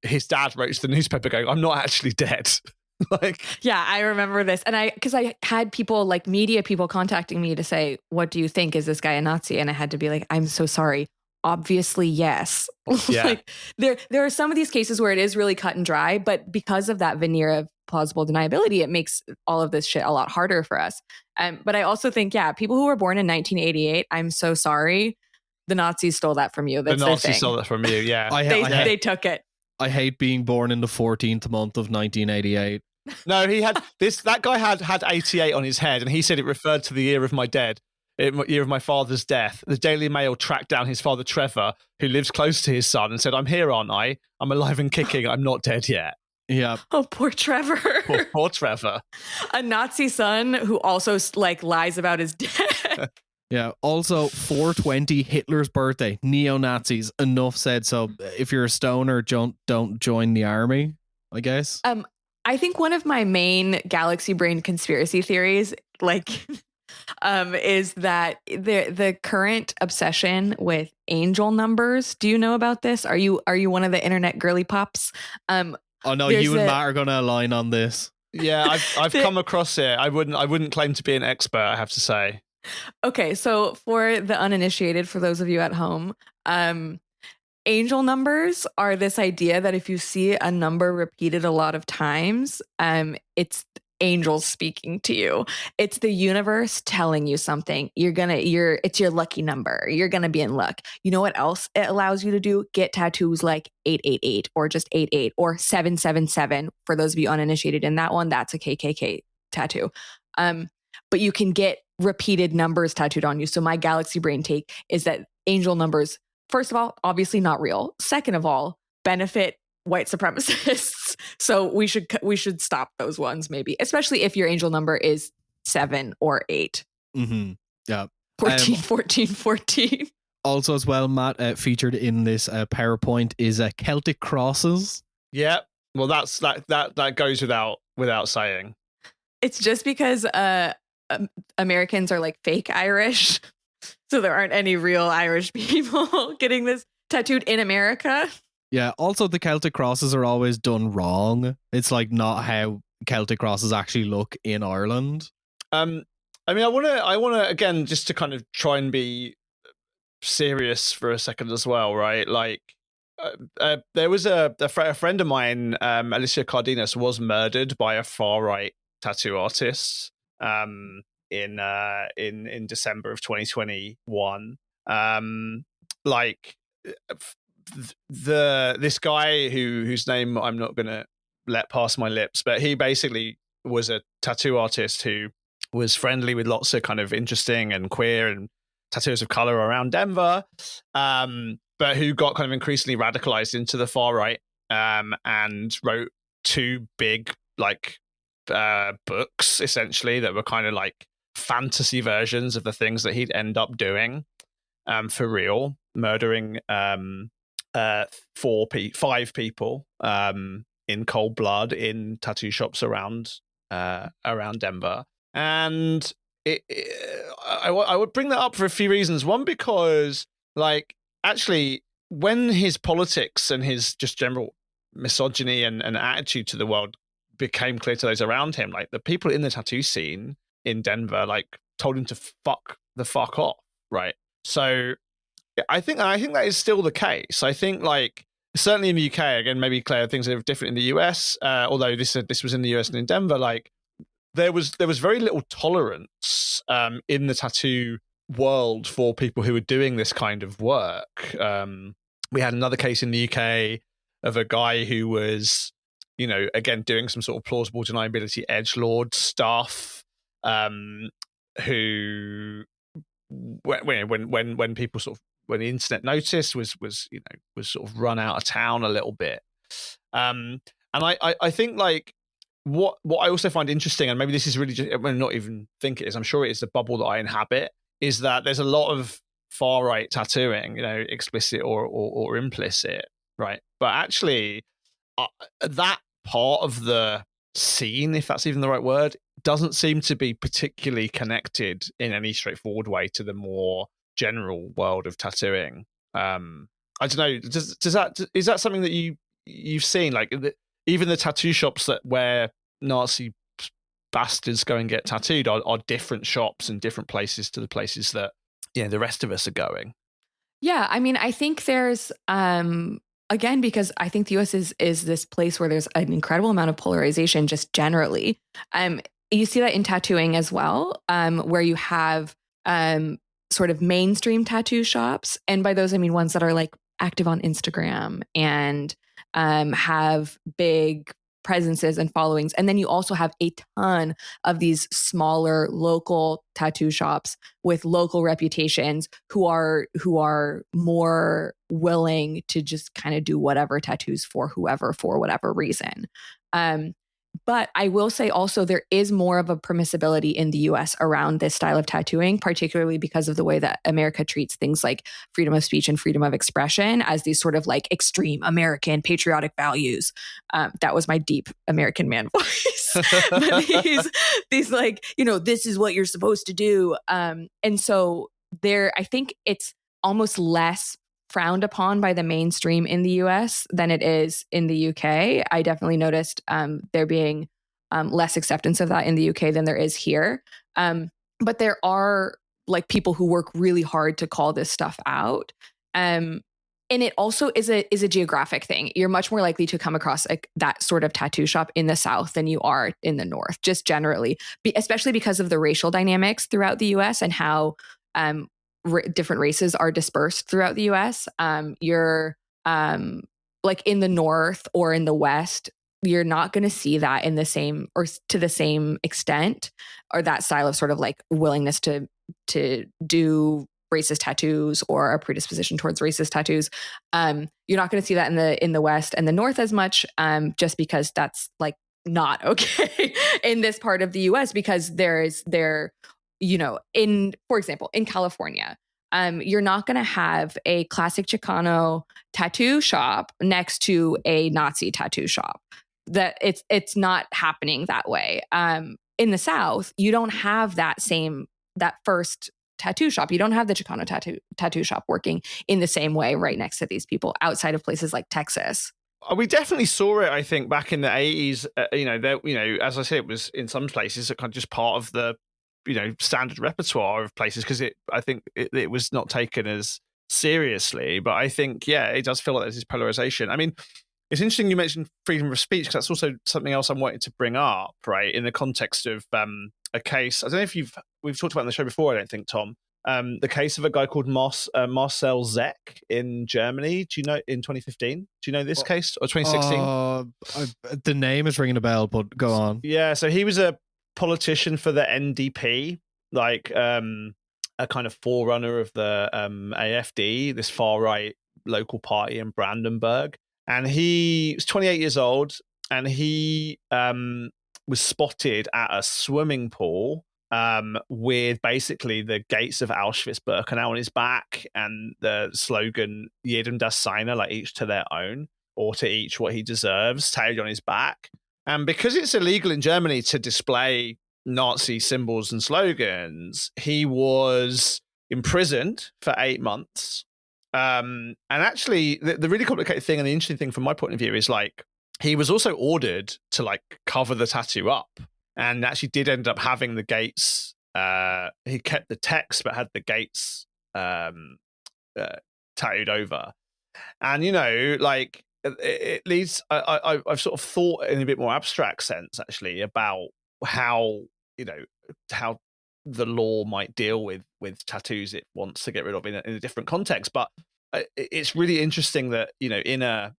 his dad wrote to the newspaper going, I'm not actually dead. Like, yeah, I remember this. And because I had people, like media people, contacting me to say, what do you think? Is this guy a Nazi? And I had to be like, I'm so sorry. Obviously, yes. Yeah. Like there are some of these cases where it is really cut and dry, but because of that veneer of plausible deniability, it makes all of this shit a lot harder for us. But I also think, people who were born in 1988, I'm so sorry. The Nazis stole that from you. That's the Nazis stole that from you. Yeah. They took it. I hate being born in the 14th month of 1988. No, he had this. That guy had 88 on his head, and he said it referred to the year of my father's death. The Daily Mail tracked down his father Trevor, who lives close to his son, and said, "I'm here, aren't I? I'm alive and kicking. I'm not dead yet." Yeah. Oh, poor Trevor. Poor Trevor. A Nazi son who also like lies about his death. Yeah. Also, 420, Hitler's birthday. Neo-Nazis. Enough said. So, if you're a stoner, don't join the army, I guess. I think one of my main galaxy brain conspiracy theories, is that the current obsession with angel numbers. Do you know about this? Are you one of the internet girly pops? Oh no, you and Matt are going to align on this. Yeah, I've come across it. I wouldn't claim to be an expert, I have to say. Okay, so for the uninitiated, for those of you at home, angel numbers are this idea that if you see a number repeated a lot of times, it's angels speaking to you. It's the universe telling you something. It's your lucky number. You're gonna be in luck. You know what else it allows you to do? Get tattoos like 888 or just 88 or 777. For those of you uninitiated in that one, that's a KKK tattoo. But you can get repeated numbers tattooed on you. So my galaxy brain take is that angel numbers, first of all, obviously not real. Second of all, benefit white supremacists. So we should stop those ones, maybe, especially if your angel number is 7 or 8. Mm-hmm. Yeah. 14, 14, 14. Also, as well, Matt, featured in this PowerPoint is Celtic crosses. Yeah. Well, that goes without saying. It's just because Americans are like fake Irish. So there aren't any real Irish people getting this tattooed in America. Yeah. Also, the Celtic crosses are always done wrong. It's like not how Celtic crosses actually look in Ireland. I mean, I want to again, just to kind of try and be serious for a second as well, right? Like, there was a friend of mine, Alicia Cardenas, was murdered by a far right tattoo artist in December of 2021. This guy whose name I'm not going to let pass my lips, but he basically was a tattoo artist who was friendly with lots of kind of interesting and queer and tattoos of color around Denver, but who got kind of increasingly radicalized into the far right, and wrote 2 big books essentially that were kind of like fantasy versions of the things that he'd end up doing for real, murdering 5 people in cold blood in tattoo shops around Denver. And I would bring that up for a few reasons. One, because actually when his politics and his just general misogyny and attitude to the world became clear to those around him, the people in the tattoo scene in Denver told him to fuck the fuck off, right? So I think that is still the case. I think certainly in the UK, again, maybe Claire, things are different in the US. Although this was in the US and in Denver, like there was very little tolerance in the tattoo world for people who were doing this kind of work. We had another case in the UK of a guy who was, again, doing some sort of plausible deniability edgelord stuff. Who, when people when the internet noticed, was sort of run out of town a little bit. And I think like what I also find interesting, and maybe this is really just, not even think it is, I'm sure it is the bubble that I inhabit, is that there's a lot of far right tattooing, explicit or implicit, right? But actually, that part of the scene, if that's even the right word, doesn't seem to be particularly connected in any straightforward way to the more general world of tattooing. I don't know. Is that something that you've seen? Like even the tattoo shops where Nazi bastards go and get tattooed are different shops and different places to the places that the rest of us are going. Yeah, I mean, I think there's again, because I think the US is this place where there's an incredible amount of polarization just generally. You see that in tattooing as well, where you have sort of mainstream tattoo shops. And by those, I mean ones that are like active on Instagram and have big presences and followings. And then you also have a ton of these smaller local tattoo shops with local reputations who are more willing to just kind of do whatever tattoos for whoever for whatever reason. But I will say also there is more of a permissibility in the US around this style of tattooing, particularly because of the way that America treats things like freedom of speech and freedom of expression as these sort of like extreme American patriotic values. That was my deep American man voice. But these like, this is what you're supposed to do. And so I think it's almost less frowned upon by the mainstream in the US than it is in the UK. I definitely noticed there being less acceptance of that in the UK than there is here. But there are like people who work really hard to call this stuff out. And it also is a geographic thing. You're much more likely to come across like that sort of tattoo shop in the South than you are in the North, just generally, especially because of the racial dynamics throughout the US and how different races are dispersed throughout the US. You're like in the North or in the West, you're not going to see that in the same or to the same extent, or that style of sort of like willingness to do racist tattoos or a predisposition towards racist tattoos. You're not going to see that in the West and the North as much, just because that's like not okay in this part of the US, because for example, in California, you're not going to have a classic Chicano tattoo shop next to a Nazi tattoo shop. That it's not happening that way. In the South, you don't have that first tattoo shop. You don't have the Chicano tattoo shop working in the same way right next to these people outside of places like Texas. We definitely saw it, I think, back in the 80s. As I said, it was in some places kind of just part of the standard repertoire of places, because I think it was not taken as seriously. But I think, it does feel like there's this polarization. I mean, it's interesting you mentioned freedom of speech, because that's also something else I'm wanting to bring up, right, in the context of a case. I don't know if we've talked about it on the show before, I don't think, Tom. The case of a guy called Marcel Zeck in Germany. Do you know, in 2015? Do you know this case, or 2016? The name is ringing a bell, but go on. Yeah, so he was a politician for the NDP, like a kind of forerunner of the AfD, this far right local party in Brandenburg. And he was 28 years old, and he was spotted at a swimming pool with basically the gates of Auschwitz-Birkenau on his back and the slogan "Jedem das Seine," like each to their own, or to each what he deserves, tattooed on his back. And because it's illegal in Germany to display Nazi symbols and slogans, he was imprisoned for 8 months. And actually, the really complicated thing and the interesting thing from my point of view is, like, he was also ordered to like cover the tattoo up, and actually did end up having the gates. He kept the text but had the gates tattooed over. And like it leads. I've sort of thought in a bit more abstract sense, actually, about how how the law might deal with tattoos it wants to get rid of in a different context. But it's really interesting that in a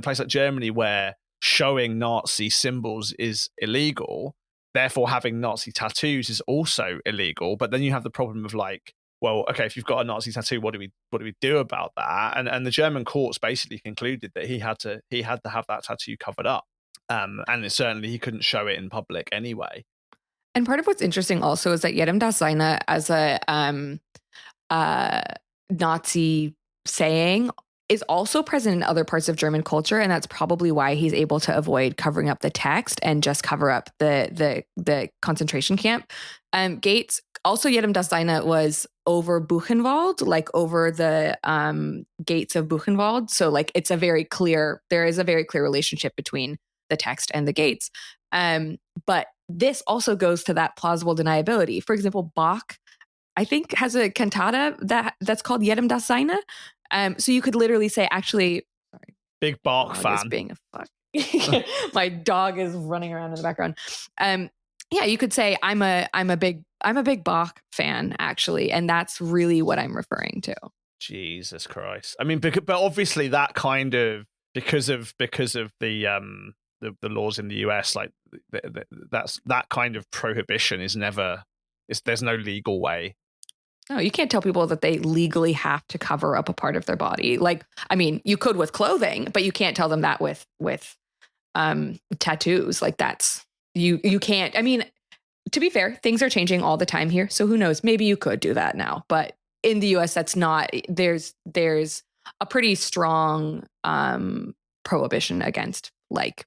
place like Germany where showing Nazi symbols is illegal, therefore having Nazi tattoos is also illegal. But then you have the problem of like, well, okay, if you've got a Nazi tattoo, what do we do about that? And the German courts basically concluded that he had to have that tattoo covered up, and certainly he couldn't show it in public anyway. And part of what's interesting also is that Jedem das Seine as a Nazi saying is also present in other parts of German culture, and that's probably why he's able to avoid covering up the text and just cover up the concentration camp gates. Also, Jedem das Seine was over Buchenwald, like over the gates of Buchenwald. So, like, there is a very clear relationship between the text and the gates. But this also goes to that plausible deniability. For example, Bach, I think, has a cantata that's called Jedem das Seine. So you could literally say, actually, sorry, big Bach fan. Being a fuck. My dog is running around in the background. Yeah, you could say I'm a big Bach fan, actually, and that's really what I'm referring to. Jesus Christ! I mean, but obviously that kind of because of the laws in the US, like that's that kind of prohibition is never. There's no legal way. No, you can't tell people that they legally have to cover up a part of their body. Like, I mean, you could with clothing, but you can't tell them that with tattoos. Like, that's you can't. I mean, to be fair, things are changing all the time here, so who knows? Maybe you could do that now, but in the US, that's not. There's a pretty strong prohibition against like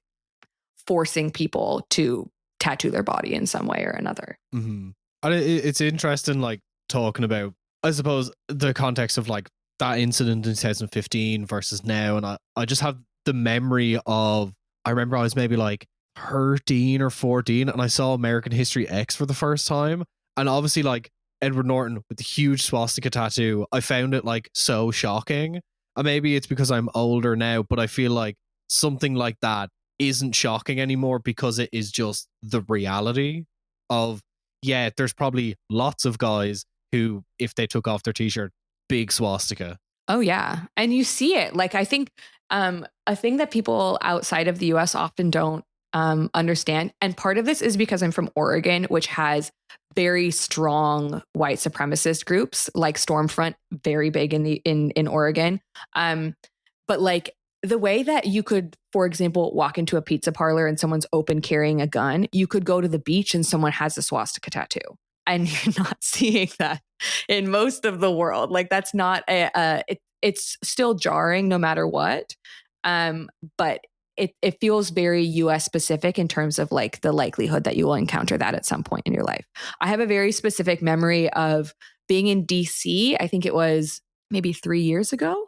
forcing people to tattoo their body in some way or another. Mm-hmm. And it's interesting, like, talking about, I suppose, the context of like that incident in 2015 versus now. And I just have the memory of, I remember I was maybe like 13 or 14 and I saw American History X for the first time. And obviously, like, Edward Norton with the huge swastika tattoo, I found it like so shocking. And maybe it's because I'm older now, but I feel like something like that isn't shocking anymore because it is just the reality of, yeah, there's probably lots of guys who, if they took off their t-shirt, big swastika. Oh, yeah. And you see it. Like, I think a thing that people outside of the US often don't understand, and part of this is because I'm from Oregon, which has very strong white supremacist groups like Stormfront, very big in Oregon. But like the way that you could, for example, walk into a pizza parlor and someone's open carrying a gun, you could go to the beach and someone has a swastika tattoo. And you're not seeing that in most of the world. Like, that's not it's still jarring no matter what. But it feels very US specific in terms of like the likelihood that you will encounter that at some point in your life. I have a very specific memory of being in DC. I think it was maybe 3 years ago.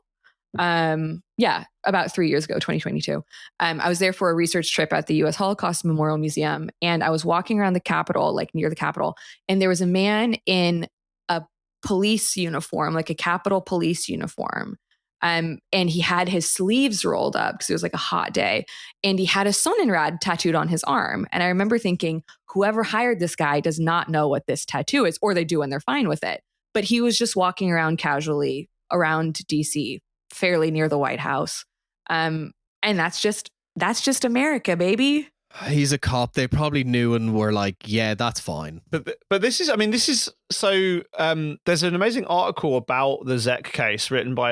Yeah, about 3 years ago, 2022. I was there for a research trip at the US Holocaust Memorial Museum, and I was walking around the Capitol, like near the Capitol, and there was a man in a police uniform, like a Capitol police uniform. And he had his sleeves rolled up because it was like a hot day, and he had a Sonnenrad tattooed on his arm. And I remember thinking, whoever hired this guy does not know what this tattoo is, or they do and they're fine with it. But he was just walking around casually around DC, fairly near the White House. And that's just America, baby. He's a cop. They probably knew and were like, yeah, that's fine. But this is so there's an amazing article about the Zec case written by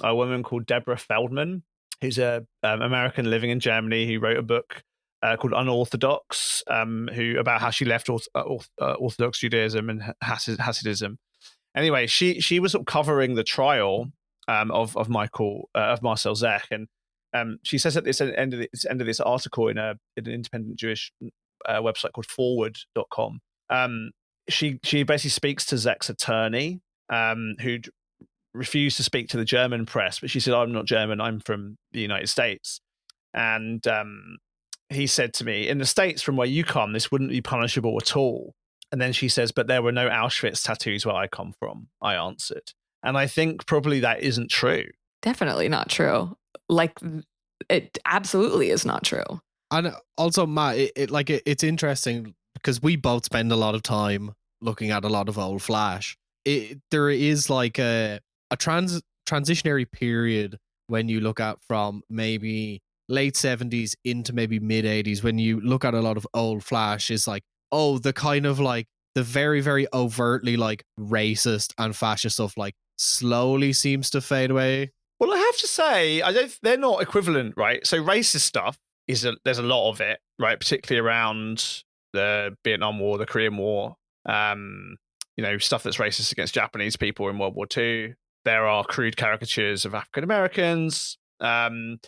a woman called Deborah Feldman, who's a American living in Germany, who wrote a book called Unorthodox, who about how she left Orthodox Judaism and Hasidism. Anyway, she was sort of covering the trial of Marcel Zec, and she says at the end of this article in an independent Jewish website called forward.com, she basically speaks to Zec's attorney, who refused to speak to the German press, but she said, I'm not German, I'm from the United States. And he said to me, in the States from where you come, this wouldn't be punishable at all. And then she says, but there were no Auschwitz tattoos where I come from, I answered. And I think probably that isn't true. Definitely not true. Like, it absolutely is not true. And also, Matt, it's interesting because we both spend a lot of time looking at a lot of old Flash. There is like a transitionary period when you look at from maybe late 70s into maybe mid 80s, when you look at a lot of old Flash, is like, oh, the kind of like the very, very overtly like racist and fascist stuff like slowly seems to fade away. Well, I have to say, they're not equivalent, right? So racist stuff there's a lot of it, right? Particularly around the Vietnam War, the Korean War, stuff that's racist against Japanese people in World War II. There are crude caricatures of African Americans. On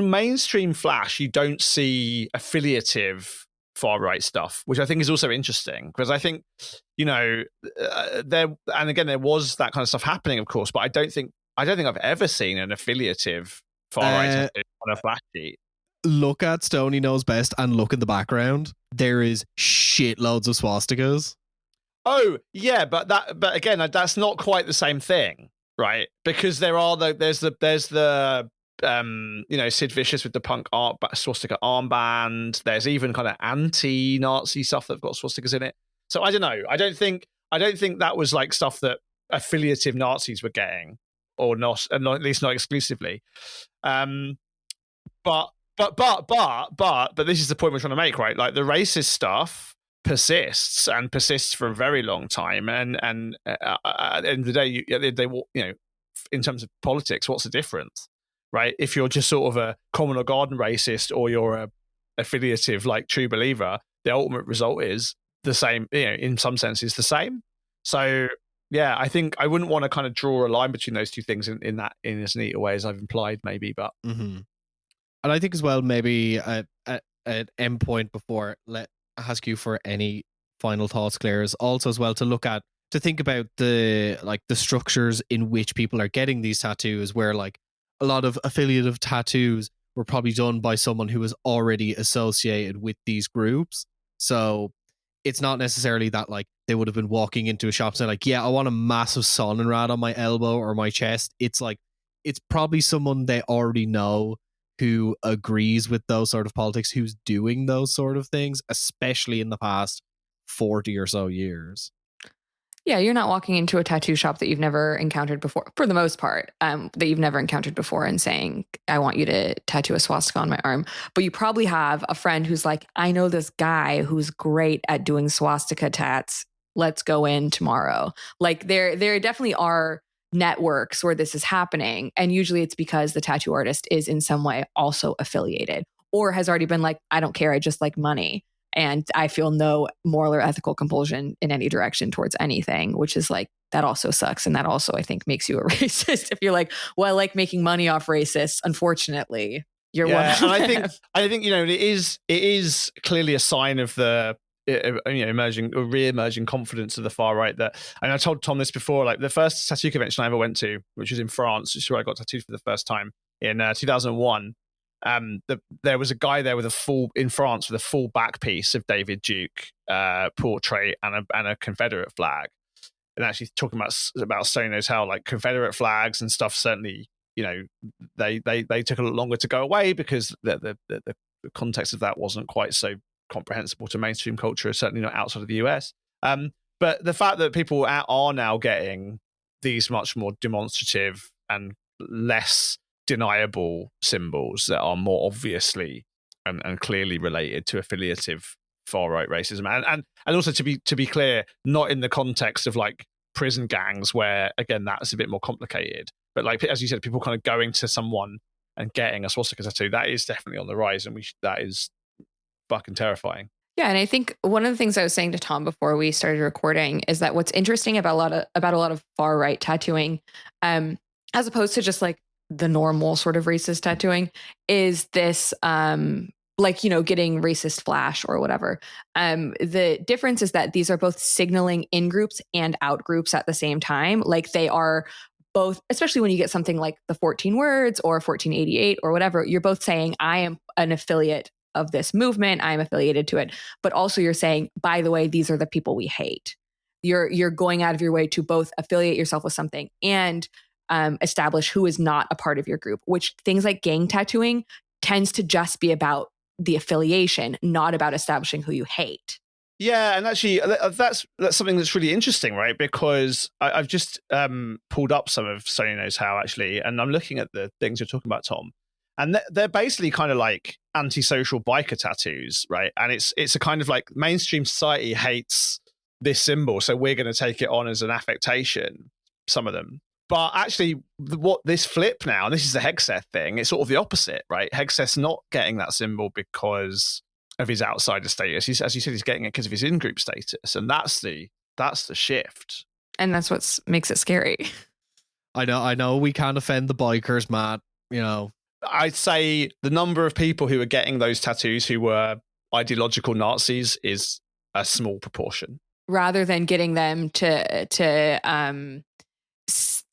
mainstream Flash, you don't see affiliative far right stuff, which I think is also interesting, because I think, there was that kind of stuff happening, of course, but I don't think I've ever seen an affiliative far right on a Flash sheet. Look at Stoney Knows Best and look in the background. There is shitloads of swastikas. Oh yeah, but again, that's not quite the same thing, right? Because there's the Sid Vicious with the punk art swastika armband. There's even kind of anti-Nazi stuff that's got swastikas in it. So I don't know. I don't think that was like stuff that affiliative Nazis were getting, or not, and at least not exclusively. But this is the point we're trying to make, right? Like the racist stuff persists for a very long time, and at the end of the day, in terms of politics, what's the difference, right? If you're just sort of a common or garden racist, or you're a affiliative like true believer, the ultimate result is the same. In some senses, the same. So yeah, I think I wouldn't want to kind of draw a line between those two things in as neat a way as I've implied, maybe. But and I think as well, maybe at end point before let ask you for any final thoughts, Claire, is also as well to think about the structures in which people are getting these tattoos, where like a lot of affiliative tattoos were probably done by someone who was already associated with these groups. So it's not necessarily that like they would have been walking into a shop saying like, yeah, I want a massive Sonnenrad on my elbow or my chest. It's like, it's probably someone they already know who agrees with those sort of politics, who's doing those sort of things, especially in the past 40 or so years. Yeah, you're not walking into a tattoo shop that you've never encountered before, for the most part, that you've never encountered before, and saying, I want you to tattoo a swastika on my arm. But you probably have a friend who's like, I know this guy who's great at doing swastika tats. Let's go in tomorrow. Like there definitely are networks where this is happening. And usually it's because the tattoo artist is in some way also affiliated, or has already been like, I don't care, I just like money. And I feel no moral or ethical compulsion in any direction towards anything, which is like, that also sucks. And that also, I think, makes you a racist. If you're like, well, I like making money off racists, unfortunately, you're one of them. And I think it is clearly a sign of the re-emerging confidence of the far right. That, and I told Tom this before, like the first tattoo convention I ever went to, which was in France, which is where I got tattooed for the first time in 2001. There was a guy there in France with a full back piece of David Duke portrait and a Confederate flag, and actually talking about Stoney Knows How, like Confederate flags and stuff. Certainly, they took a lot longer to go away because the context of that wasn't quite so comprehensible to mainstream culture, certainly not outside of the US. But the fact that people are now getting these much more demonstrative and less deniable symbols that are more obviously and clearly related to affiliative far right racism, and also to be clear, not in the context of like prison gangs, where again that's a bit more complicated, but like as you said, people kind of going to someone and getting a swastika tattoo, that is definitely on the rise, and that is fucking terrifying. Yeah, and I think one of the things I was saying to Tom before we started recording is that what's interesting about a lot of far right tattooing, as opposed to just like the normal sort of racist tattooing, is this getting racist flash or whatever. The difference is that these are both signaling in groups and out groups at the same time. Like they are both, especially when you get something like the 14 words or 1488 or whatever, you're both saying, I am an affiliate of this movement, I'm affiliated to it. But also you're saying, by the way, these are the people we hate. You're going out of your way to both affiliate yourself with something and establish who is not a part of your group, which things like gang tattooing tends to just be about the affiliation, not about establishing who you hate. Yeah, and actually, that's something that's really interesting, right? Because I've just pulled up some of Sony Knows How, actually, and I'm looking at the things you're talking about, Tom, and they're basically kind of like antisocial biker tattoos, right? And it's a kind of like mainstream society hates this symbol, so we're going to take it on as an affectation, some of them. But actually, what this flip now, and this is the Hegseth thing, it's sort of the opposite, right? Hegseth's not getting that symbol because of his outsider status. As you said, he's getting it because of his in-group status, and that's the shift. And that's what makes it scary. I know we can't offend the bikers, Matt. You know, I'd say the number of people who are getting those tattoos who were ideological Nazis is a small proportion. Rather than getting them to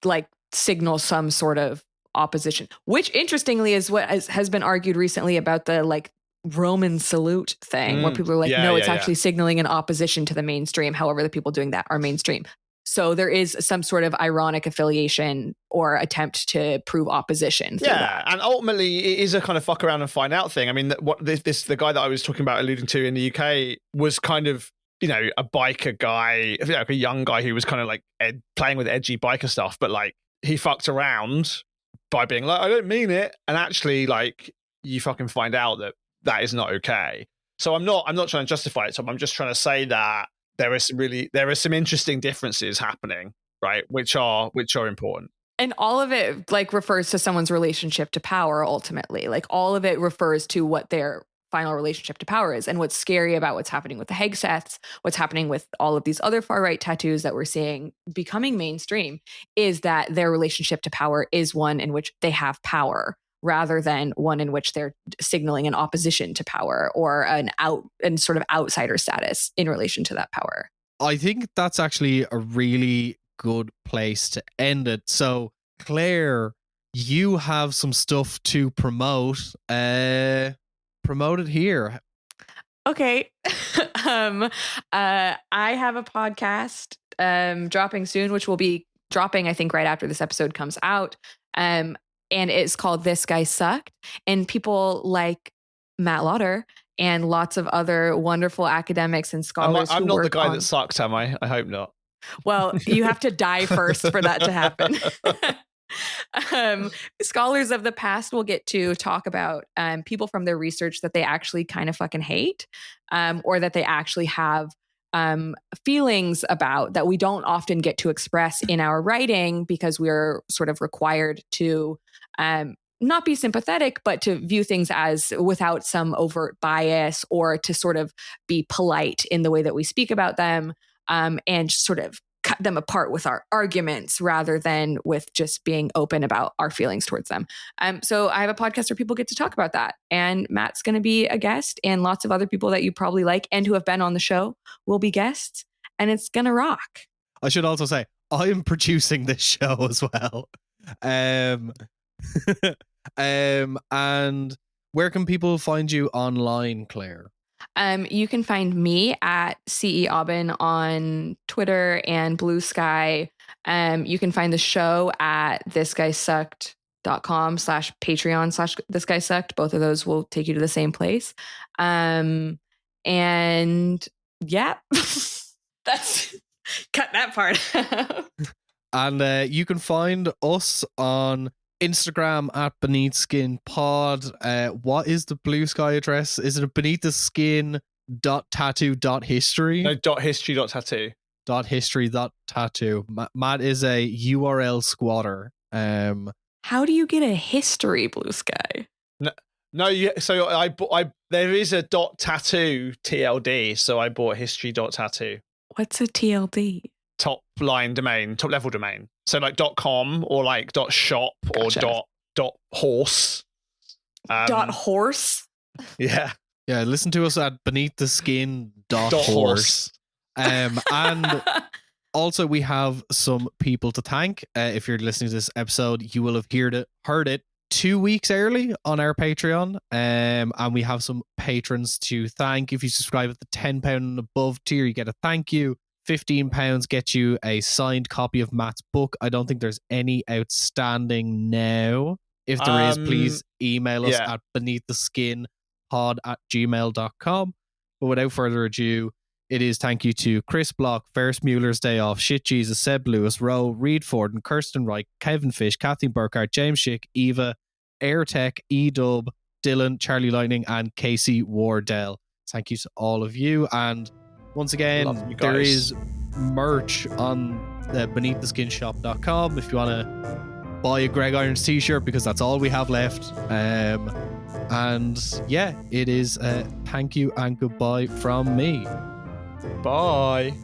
like signal some sort of opposition, which interestingly is what has been argued recently about the like Roman salute thing, where people are like, no, it's actually signaling an opposition to the mainstream. However, the people doing that are mainstream. So there is some sort of ironic affiliation or attempt to prove opposition. Yeah, and ultimately it is a kind of fuck around and find out thing. I mean, the guy that I was talking about, alluding to in the UK, was kind of, you know, a biker guy, like a young guy who was kind of like playing with edgy biker stuff, but like he fucked around by being like, I don't mean it, and actually like you fucking find out that is not okay. So I'm not trying to justify it, Tom. I'm just trying to say that there are some interesting differences happening, right? Which are important. And all of it like refers to someone's relationship to power ultimately. Like all of it refers to what their final relationship to power is. And what's scary about what's happening with the Hegseths, what's happening with all of these other far-right tattoos that we're seeing becoming mainstream, is that their relationship to power is one in which they have power, rather than one in which they're signaling an opposition to power or an sort of outsider status in relation to that power. I think that's actually a really good place to end it. So, Claire, you have some stuff to promote. Promote it here. Okay. I have a podcast dropping soon, which will be dropping, I think, right after this episode comes out. And it's called This Guy Sucked. And people like Matt Lauder and lots of other wonderful academics and scholars. I'm not the guy that sucked, am I? I hope not. Well, you have to die first for that to happen. Scholars of the past will get to talk about people from their research that they actually kind of fucking hate, or that they actually have feelings about that we don't often get to express in our writing because we're sort of required to not be sympathetic, but to view things as without some overt bias, or to sort of be polite in the way that we speak about them, and sort of cut them apart with our arguments rather than with just being open about our feelings towards them. So I have a podcast where people get to talk about that. And Matt's going to be a guest, and lots of other people that you probably like and who have been on the show will be guests, and it's going to rock. I should also say, I am producing this show as well. And where can people find you online, Claire? You can find me at CE Aubin on Twitter and Blue Sky. You can find the show at thisguysucked.com/Patreon/thisguysucked. Both of those will take you to the same place. And yeah, that's cut that part out. And you can find us on Instagram at Beneath Skin Pod. What is the Blue Sky address? Is it beneath the skin .tattoo.history? No, .history.tattoo. .history.tattoo. Matt is a URL squatter. How do you get a history, Blue Sky? No, so I there is a .tattoo TLD, so I bought history.tattoo. What's a TLD? Top level domain. So like .com or like .shop or Gotcha. .horse. .horse? Yeah. Yeah, listen to us at beneath the skin .horse. And also we have some people to thank. If you're listening to this episode, you will have heard it 2 weeks early on our Patreon. And we have some patrons to thank. If you subscribe at the £10 and above tier, you get a thank you. £15 gets you a signed copy of Matt's book. I don't think there's any outstanding now. If there is, please email us at beneaththeskinpod@gmail.com. But without further ado, it is thank you to Chris Block, Ferris Mueller's Day Off, Shit Jesus, Seb Lewis, Roe, Reed Ford, and Kirsten Wright, Kevin Fish, Kathleen Burkhardt, James Schick, Eva, AirTech, eDub, Dylan, Charlie Lightning, and Casey Wardell. Thank you to all of you. And once again, there is merch on beneaththeskinshop.com if you want to buy a Greg Irons t-shirt, because that's all we have left. And yeah, it is thank you and goodbye from me. Bye.